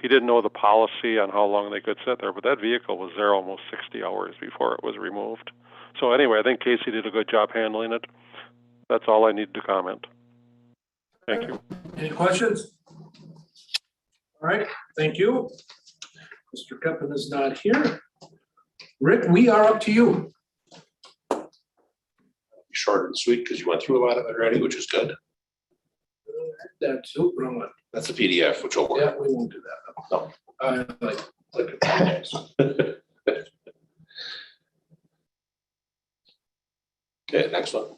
didn't know the policy on how long they could sit there, but that vehicle was there almost 60 hours before it was removed. So anyway, I think Casey did a good job handling it. That's all I need to comment. Thank you. Any questions? All right, thank you. Mr. Keppen is not here. Rick, we are up to you. Short and sweet because you went through a lot of it already, which is good. That's, oh, wrong one. That's a PDF, which will work. Yeah, we won't do that. No. Like it. Okay, next one.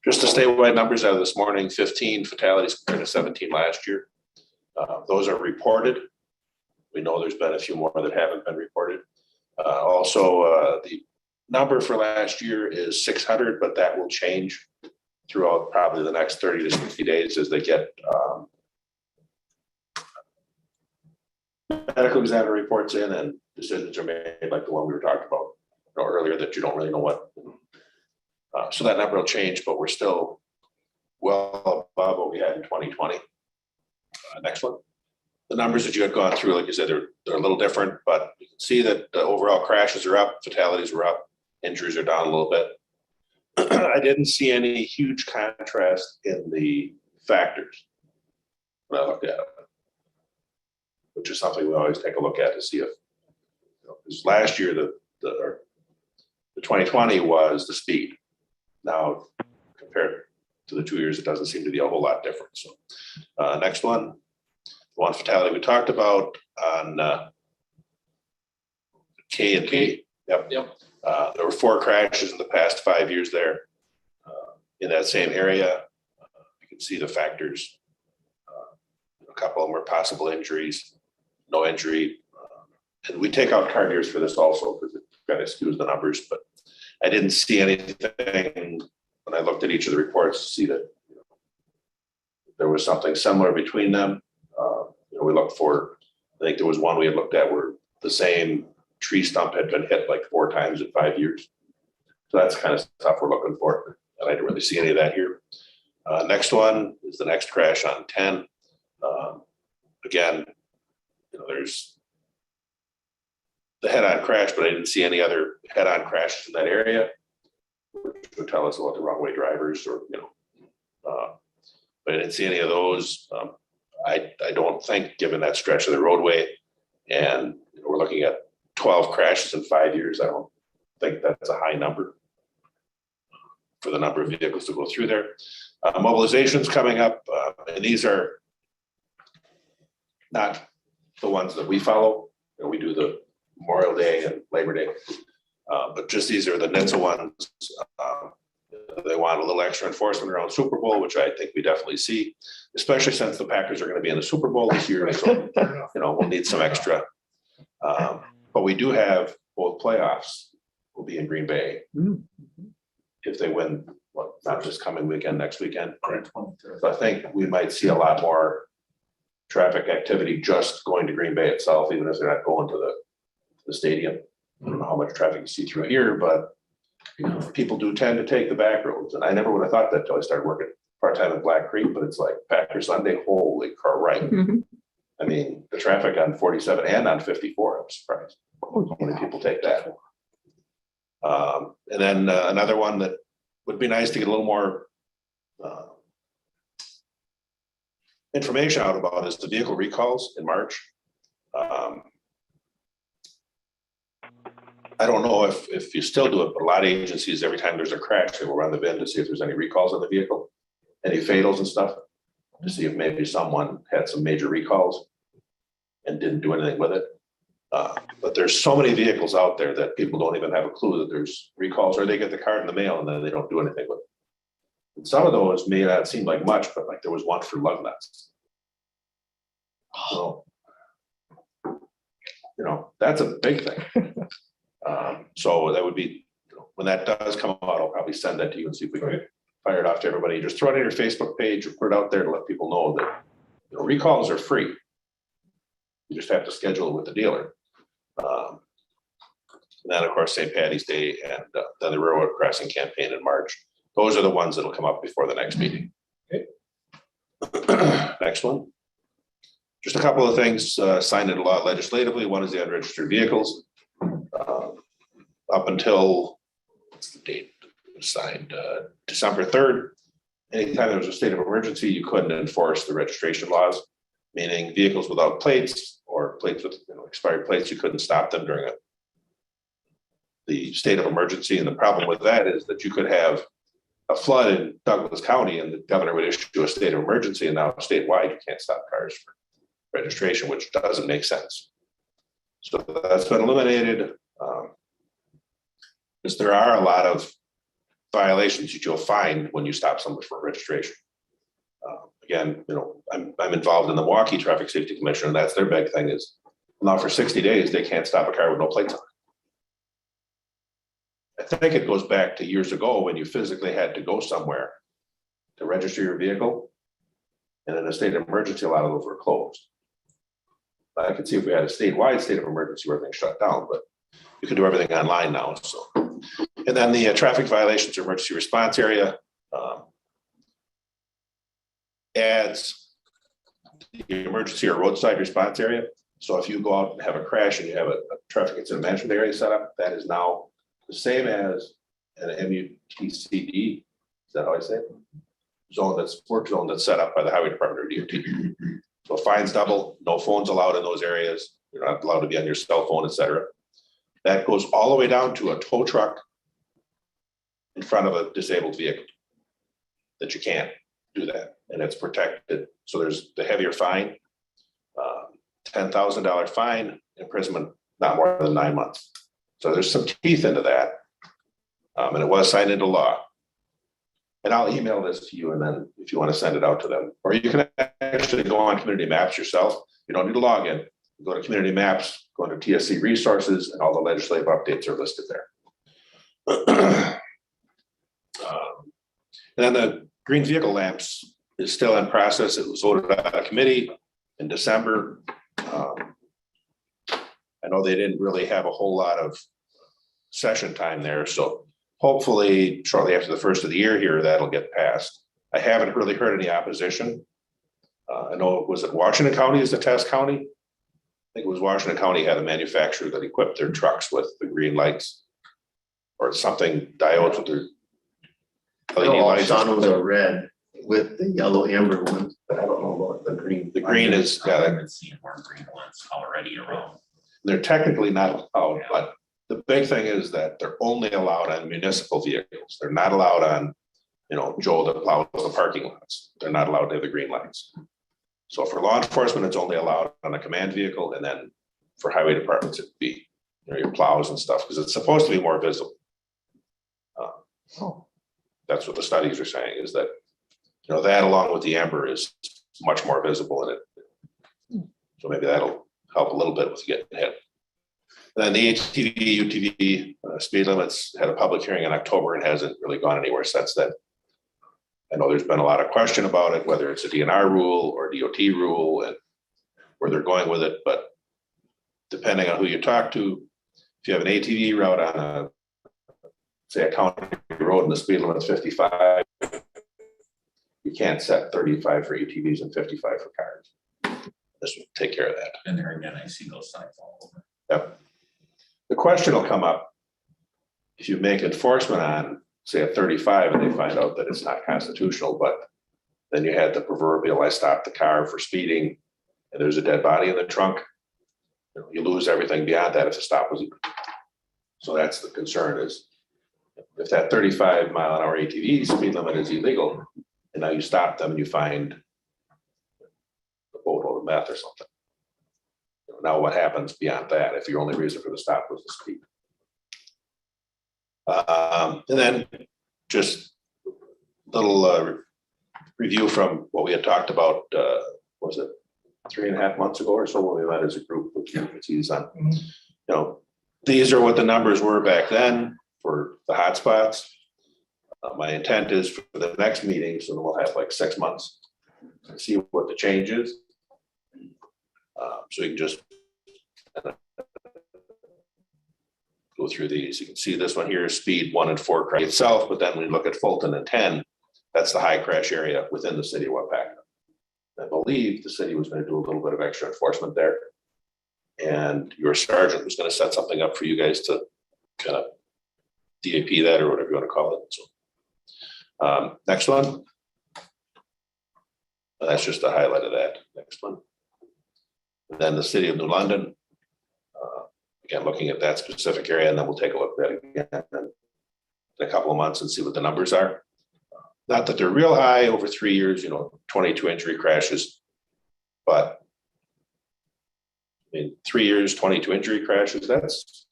Just the statewide numbers out of this morning, 15 fatalities compared to 17 last year. Those are reported. We know there's been a few more that haven't been reported. Also, the number for last year is 600, but that will change throughout probably the next 30 to 60 days as they get medical examiner reports in and decisions are made, like the one we were talking about earlier, that you don't really know what. So that number will change, but we're still well above what we had in 2020. Next one. The numbers that you had gone through, like you said, they're a little different, but you can see that the overall crashes are up, fatalities are up, injuries are down a little bit. I didn't see any huge contrast in the factors when I looked at them, which is something we always take a look at to see if, because last year the 2020 was the speed. Now, compared to the 2 years, it doesn't seem to be a whole lot different. So next one, one fatality we talked about on K and P. Yep. There were 4 crashes in the past 5 years there in that same area. You can see the factors. A couple of them were possible injuries, no injury. And we take out car years for this also because it kind of skews the numbers, but I didn't see anything when I looked at each of the reports to see that there was something similar between them. We looked for, I think there was one we had looked at where the same tree stump had been hit like 4 times in 5 years. So that's kind of stuff we're looking for. And I didn't really see any of that here. Next one is the next crash on 10. Again, there's the head-on crash, but I didn't see any other head-on crashes in that area, which would tell us about the wrong-way drivers or, but I didn't see any of those. I don't think, given that stretch of the roadway, and we're looking at 12 crashes in 5 years, I don't think that's a high number for the number of vehicles to go through there. Mobilizations coming up, and these are not the ones that we follow. We do the Memorial Day and Labor Day, but just these are the NHTSA ones. They want a little extra enforcement around Super Bowl, which I think we definitely see, especially since the Packers are going to be in the Super Bowl this year. So, we'll need some extra. But we do have both playoffs will be in Green Bay if they win, not this coming weekend, next weekend. So I think we might see a lot more traffic activity just going to Green Bay itself, even if they're not going to the stadium. I don't know how much traffic you see through here, but people do tend to take the back roads. And I never would have thought that until I started working part-time at Black Creek, but it's like Packer Sunday, holy car, right? I mean, the traffic on 47 and on 54, I'm surprised how many people take that. And then another one that would be nice to get a little more information out about is the vehicle recalls in March. I don't know if you still do it, but a lot of agencies, every time there's a crash, they will run the VIN to see if there's any recalls on the vehicle, any fatals and stuff, to see if maybe someone had some major recalls and didn't do anything with it. But there's so many vehicles out there that people don't even have a clue that there's recalls, or they get the card in the mail and then they don't do anything with it. And some of those may not seem like much, but like there was one for lug nuts. So, that's a big thing. So that would be, when that does come out, I'll probably send that to you and see if we can fire it off to everybody. Just throw it in your Facebook page or put it out there to let people know that, recalls are free. You just have to schedule it with the dealer. And then, of course, St. Patty's Day and then the railroad crossing campaign in March. Those are the ones that'll come up before the next meeting. Okay. Next one. Just a couple of things signed into law legislatively. One is the unregistered vehicles. Up until, what's the date? It was signed December 3rd. Anytime there was a state of emergency, you couldn't enforce the registration laws, meaning vehicles without plates or plates with expired plates, you couldn't stop them during the state of emergency. And the problem with that is that you could have a flood in Douglas County and the governor would issue a state of emergency, and now statewide you can't stop cars for registration, which doesn't make sense. So that's been eliminated. Because there are a lot of violations that you'll find when you stop someone for registration. Again, I'm involved in the Milwaukee Traffic Safety Commission, and that's their big thing is now for 60 days, they can't stop a car with no plates on it. I think it goes back to years ago when you physically had to go somewhere to register your vehicle. And in a state of emergency, a lot of those were closed. I could see if we had a statewide state of emergency where everything shut down, but you can do everything online now. So, and then the traffic violations or emergency response area adds the emergency or roadside response area. So if you go out and have a crash and you have a traffic incident management area set up, that is now the same as an MUTCD. Is that how I say it? Zone that's work zone that's set up by the highway department or DOT. So fines double, no phones allowed in those areas. You're not allowed to be on your cell phone, etc. That goes all the way down to a tow truck in front of a disabled vehicle. That you can't do that, and it's protected. So there's the heavier fine, $10,000 fine, imprisonment not more than 9 months. So there's some teeth into that, and it was signed into law. And I'll email this to you, and then if you want to send it out to them, or you can actually go on Community Maps yourself. You don't need to log in. You go to Community Maps, go into TSC Resources, and all the legislative updates are listed there. And then the green vehicle lamps is still in process. It was voted out of committee in December. I know they didn't really have a whole lot of session time there, so hopefully shortly after the first of the year here, that'll get passed. I haven't really heard any opposition. I know, was it Washington County is the test county? I think it was Washington County had a manufacturer that equipped their trucks with the green lights or something, diodes with their LED lights. Sonos are red with the yellow amber ones, but I don't know about the green. The green is, I haven't seen more green ones already around. they're technically not allowed, but the big thing is that they're only allowed on municipal vehicles. They're not allowed on, Joe that plows the parking lots. They're not allowed to have the green lights. So for law enforcement, it's only allowed on a command vehicle, and then for highway departments, it'd be, your plows and stuff, because it's supposed to be more visible. That's what the studies are saying, is that, that along with the amber is much more visible in it. So maybe that'll help a little bit with getting hit. And then the ATV, UTV speed limits had a public hearing in October and hasn't really gone anywhere since then. I know there's been a lot of question about it, whether it's a DNR rule or DOT rule and where they're going with it. But depending on who you talk to, if you have an ATV route on say a county road and the speed limit's 55, you can't set 35 for ATVs and 55 for cars. This will take care of that. And there again, I see those signs all over. Yep. The question will come up if you make enforcement on, say, a 35 and they find out that it's not constitutional, but then you had the proverbial, I stopped the car for speeding and there's a dead body in the trunk. You lose everything beyond that if the stop was. So that's the concern, is if that 35-mile-an-hour ATV speed limit is illegal, and now you stop them and you find a boatload of meth or something. Now what happens beyond that if your only reason for the stop was the speed? And then just a little review from what we had talked about, was it 3.5 months ago or so when we met as a group with communities on, Mhm. you know, these are what the numbers were back then for the hotspots. My intent is for the next meeting, so then we'll have like 6 months to see what the change is. So you can just go through these. You can see this one here is speed 1 and 4 crash itself, but then when you look at Fulton and 10, that's the high crash area within the city of Waupaca. I believe the city was going to do a little bit of extra enforcement there. And your sergeant was going to set something up for you guys to kind of DAP that or whatever you want to call it. So, next one. That's just a highlight of that. Next one. And then the city of New London. Again, looking at that specific area, and then we'll take a look at it again in a couple of months and see what the numbers are. Not that they're real high over 3 years, 22 injury crashes, but I mean, 3 years, 22 injury crashes, that's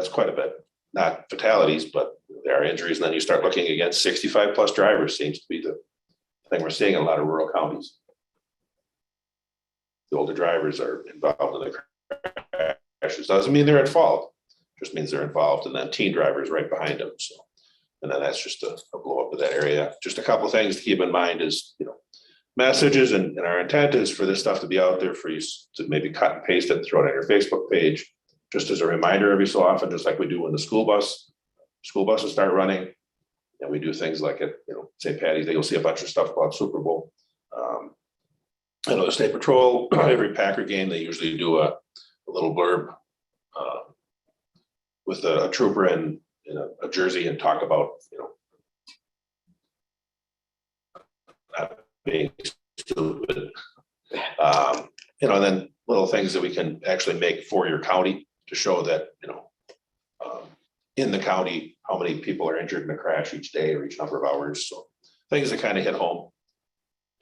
quite a bit. Not fatalities, but there are injuries. And then you start looking against 65 plus drivers seems to be the thing we're seeing in a lot of rural counties. The older drivers are involved in the crashes. Doesn't mean they're at fault, just means they're involved. And then teen drivers right behind them. So, and then that's just a blow up of that area. Just a couple of things to keep in mind is, messages and our intent is for this stuff to be out there for you to maybe cut and paste it and throw it on your Facebook page. Just as a reminder every so often, just like we do when the school buses start running. And we do things like at, St. Patty's Day, you'll see a bunch of stuff about Super Bowl. I know the State Patrol, every Packer game, they usually do a little blurb with a trooper in a jersey and talk about, not being stupid. And then little things that we can actually make for your county to show that, in the county, how many people are injured in a crash each day or each number of hours. So things that kind of hit home.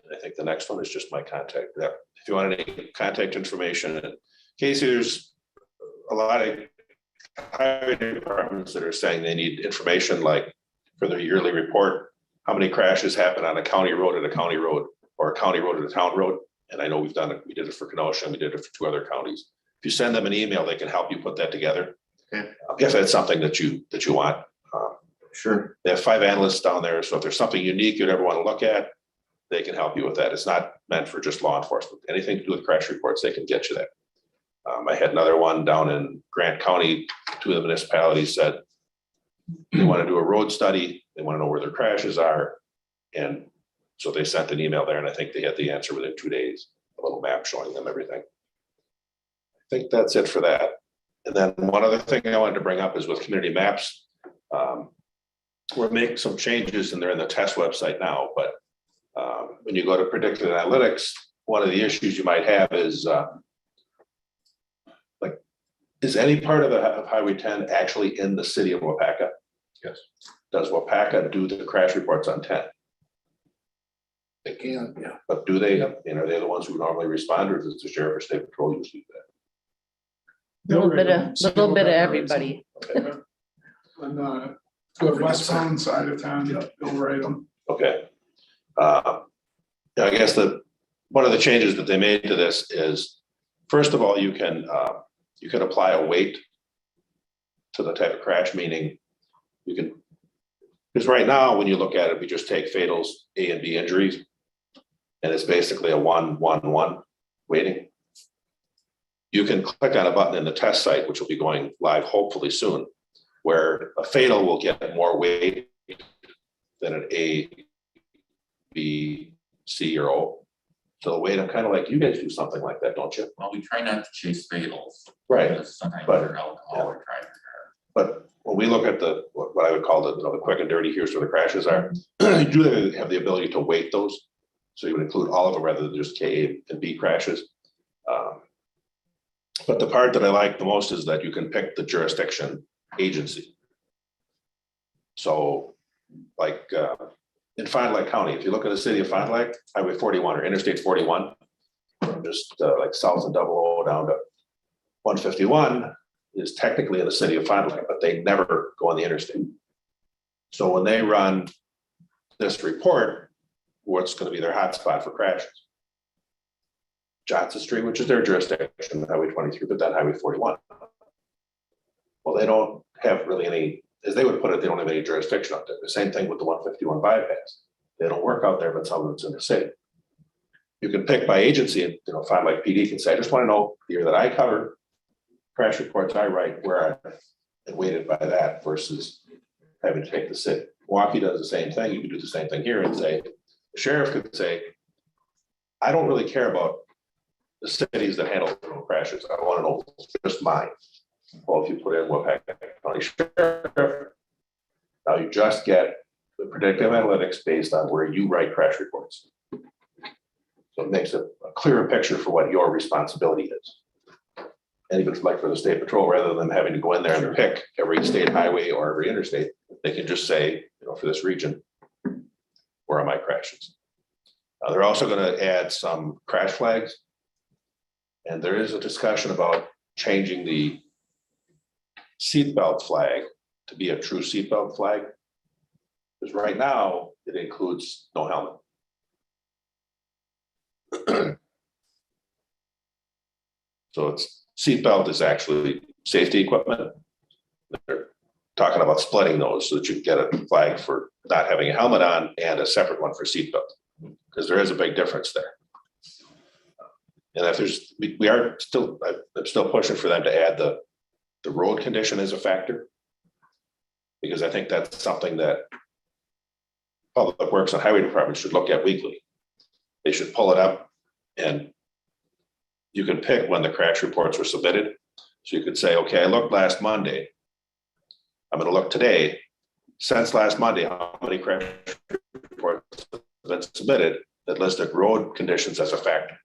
And I think the next one is just my contact. Yeah. If you want any contact information, in case there's a lot of highway departments that are saying they need information like for their yearly report, how many crashes happen on a county road or a town road. And I know we did it for Kenosha and we did it for 2 other counties. If you send them an email, they can help you put that together. Okay. If that's something that you want. Sure. They have 5 analysts down there. So if there's something unique you'd ever want to look at, they can help you with that. It's not meant for just law enforcement. Anything to do with crash reports, they can get you that. I had another one down in Grant County. 2 of the municipalities said they want to do a road study. They want to know where their crashes are. And so they sent an email there and I think they had the answer within 2 days, a little map showing them everything. I think that's it for that. And then one other thing I wanted to bring up is with community maps. We're making some changes and they're in the test website now, but when you go to predictive analytics, one of the issues you might have is is any part of Highway 10 actually in the city of Waupaca? Yes. Does Waupaca do the crash reports on 10? They can, yeah. But do they, are they the ones who normally respond, or does the sheriff or state patrol usually do that? Little bit of everybody. Okay. On the westbound side of town, they'll write them. Okay. I guess one of the changes that they made to this is, first of all, you can apply a weight to the type of crash, meaning you can, because right now when you look at it, we just take fatals, A and B injuries, and it's basically a 1-1-1 weighting. You can click on a button in the test site, which will be going live hopefully soon, where a fatal will get more weight than an A, B, C, or O. So the weight, I'm kind of like, you guys do something like that, don't you? Well, we try not to chase fatals. Right. Because sometimes But- they're alcohol or driving. But when we look at what I would call the quick and dirty, here's where the crashes are, you do have the ability to weight those. So you would include all of them rather than just K and B crashes. But the part that I like the most is that you can pick the jurisdiction agency. So like in Fond du Lac County, if you look at the city of Fond du Lac, Highway 41 or Interstate 41, just like south of 00 down to 151 is technically in the city of Fond du Lac, but they never go on the interstate. So when they run this report, what's going to be their hotspot for crashes? Johnson Street, which is their jurisdiction, Highway 23, but then Highway 41. Well, they don't have really any, as they would put it, they don't have any jurisdiction out there. The same thing with the 151 bypass. They don't work out there, but some of it's in the city. You can pick by agency and, find like PD can say, I just want to know the year that I cover, crash reports I write, where I'm weighted by that versus having to take the city. Milwaukee does the same thing. You could do the same thing here and say, the sheriff could say, I don't really care about the cities that handle crashes. I want to know just mine. Well, if you put in Waupaca County Sheriff, now you just get the predictive analytics based on where you write crash reports. So it makes a clearer picture for what your responsibility is. And even like for the state patrol, rather than having to go in there and pick every state highway or every interstate, they can just say, for this region, where are my crashes? They're also going to add some crash flags. And there is a discussion about changing the seatbelt flag to be a true seatbelt flag. Because right now it includes no helmet. So it's seatbelt is actually safety equipment. They're talking about splitting those so that you get a flag for not having a helmet on and a separate one for seatbelt, because there is a big difference there. And if there's, we are still, I'm still pushing for them to add the road condition as a factor, because I think that's something that Public Works and Highway Department should look at weekly. They should pull it up, and you can pick when the crash reports were submitted. So you could say, okay, I looked last Monday. I'm going to look today. Since last Monday, how many crash reports have been submitted that listed road conditions as a factor?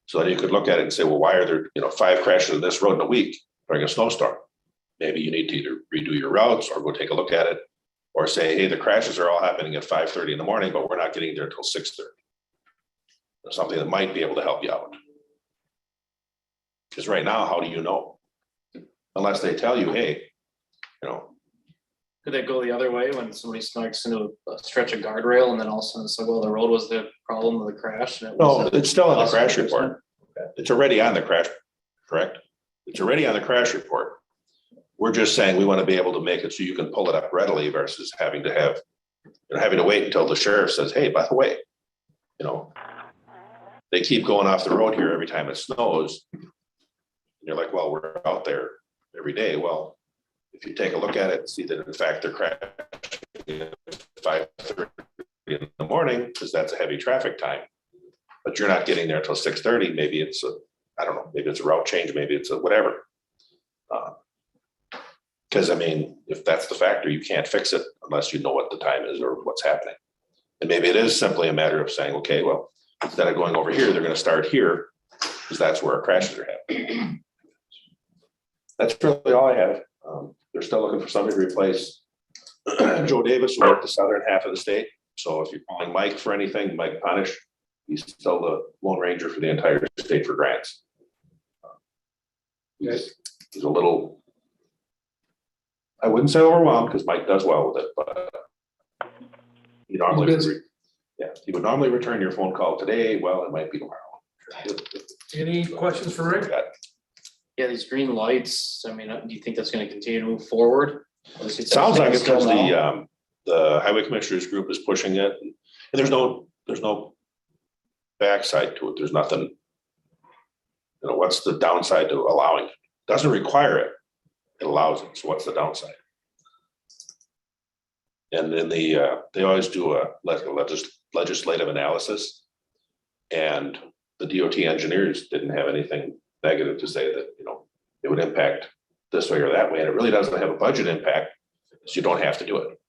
So then you could look at it and say, well, why are there 5 crashes on this road in a week during a snowstorm? Maybe you need to either redo your routes or go take a look at it, or say, hey, the crashes are all happening at 5:30 in the morning, but we're not getting there until 6:30. Something that might be able to help you out. Because right now, how do you know? Unless they tell you, hey, Could that go the other way when somebody smacks into a stretch of guardrail and then all of a sudden it's like, well, the road was the problem of the crash? And it no, was it's still in the crash a- report. It's already on the crash, correct? It's already on the crash report. We're just saying we want to be able to make it so you can pull it up readily versus having to have, having to wait until the sheriff says, hey, by the way, they keep going off the road here every time it snows. And you're like, well, we're out there every day. Well, if you take a look at it and see that in fact they're crashing at 5:30 in the morning, because that's a heavy traffic time, but you're not getting there until 6:30. Maybe it's I don't know, maybe it's a route change, maybe it's a whatever. Because if that's the factor, you can't fix it unless you know what the time is or what's happening. And maybe it is simply a matter of saying, okay, well, instead of going over here, they're going to start here because that's where our crashes are happening. That's really all I have. They're still looking for somebody to replace Joe Davis, who worked the southern half of the state. So if you're calling Mike for anything, Mike Punish, he's still the Lone Ranger for the entire state for grants. He's a little, I wouldn't say overwhelmed, because Mike does well with it, but he normally, he would normally return your phone call today. Well, it might be tomorrow. Any questions for Rick? Yeah, these green lights, do you think that's gonna continue to move forward? It sounds like it, because the highway commissioners group is pushing it, and there's no backside to it. There's nothing, what's the downside to allowing it? Doesn't require it, it allows it. So what's the downside? And then they always do a legislative analysis, and the DOT engineers didn't have anything negative to say that, it would impact this way or that way. And it really doesn't have a budget impact, so you don't have to do it.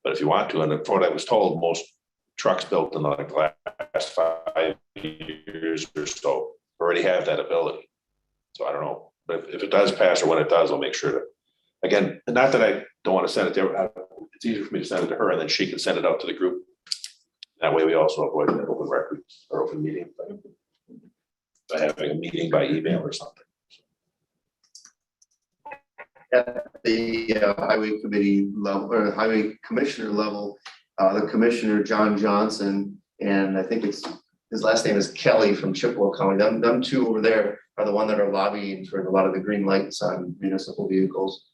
But if you want to, and from what I was told, most trucks built in the last 5 years or so already have that ability. So I don't know, but if it does pass, or when it does, I'll make sure to, again, not that I don't want to send it to her, it's easier for me to send it to her and then she can send it out to the group. That way we also avoid that open record or open meeting by having a meeting by email or something. At the highway committee level, or highway commissioner level, the commissioner, John Johnson, and I think it's his last name is Kelly from Chippewa County. Them two over there are the one that are lobbying for a lot of the green lights on municipal vehicles.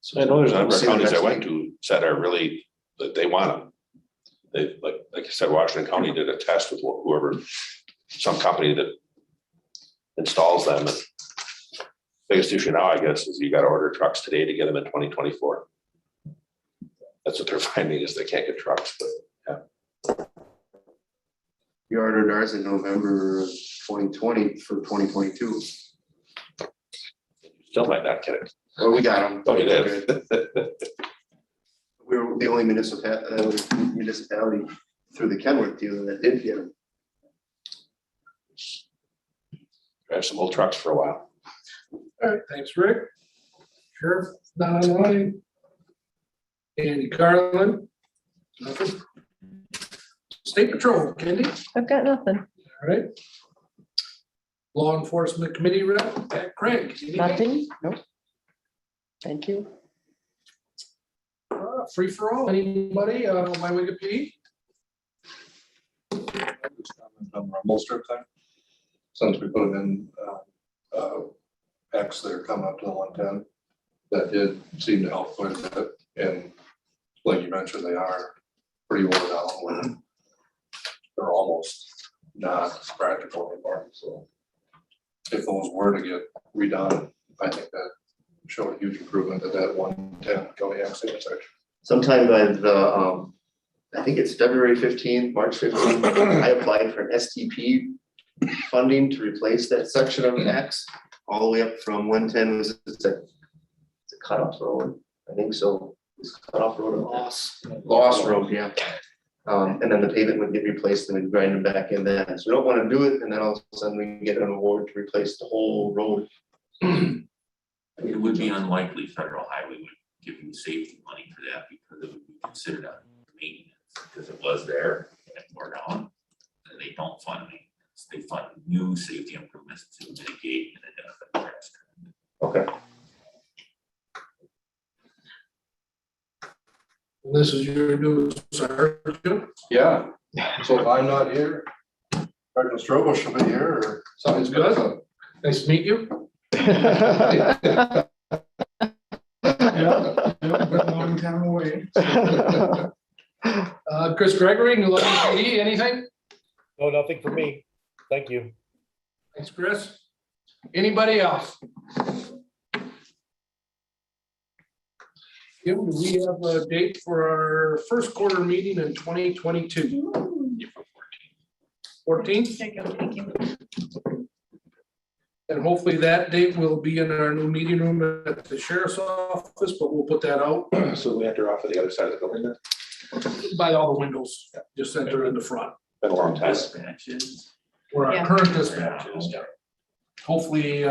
So I know there's a number of See them counties I next went to that are really, that they want them. They, like I said, Washington County did a test with whoever, some company that installs them. And biggest issue now, I guess, is you gotta order trucks today to get them in 2024. That's what they're finding, is they can't get trucks, but yeah. We ordered ours in November 2020 for 2022. Still might not get it. Well, we got them. Oh, you did. We were the only municipality through the Kenworth dealer that did get them. Drive some old trucks for a while. All right, thanks, Rick. Sheriff, not online. Andy Carlin. Nothing. State Patrol, Candy, I've got nothing. all right. Law Enforcement Committee rep, Pat Craig. anything? Nothing? Nope. Thank you. Free for all, anybody, Waupaca? On rumble strip thing. Since we put it in, X there coming up to the 110, that did seem to help quite a bit. And like you mentioned, they are pretty well down when they're almost not practical anymore. So if those were to get redone, I think that showed a huge improvement at that 110 Kelly accident intersection. Sometime by the, I think it's February 15th, March 15th, I applied for an STP funding to replace that section of X all the way up from 110 was it's a cutoff road, I think so. It's cutoff road. Loss road, yeah. And then the pavement would get replaced and we'd grind them back in then. So we don't want to do it and then all of a sudden we get an award to replace the whole road. It would be unlikely federal highway would give you safety money for that because it would be considered a maintenance, because it was there and tore down. And they don't fund maintenance, they fund new safety improvements to mitigate and identify risk. Okay. This is your new sergeant. Yeah, so if I'm not here, Sergeant Strobel should be here or something's Good. good. Nice to meet you. Yeah, been a long time away. Chris Gregory, New London PD, anything? No, nothing for me. Thank you. Thanks, Chris. Anybody else? Kim, do we have a date for our first quarter meeting in 2022? 14th? Thank you. And hopefully that date will be in our new meeting room at the sheriff's office, but we'll put that out So we enter off of the other side of the building then? by all the windows, just enter in the front, Been a long time. Dispatches. where our Yeah. current dispatch is. Hopefully,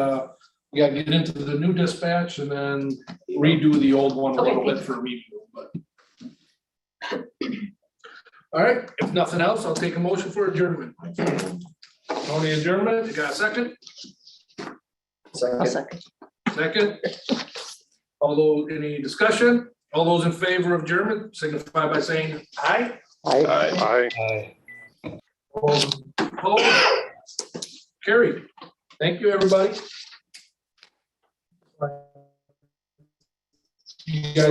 we gotta get into the new dispatch and then redo the old one a Okay, little bit for a meeting room, but. All right, if nothing else, I'll take a motion for adjournment. Tony, adjournment, you got a second? I'll second. Second. Although, any discussion? All those in favor of adjournment signify by saying aye. Aye. Aye. All those opposed? Carried. Thank you, everybody. You guys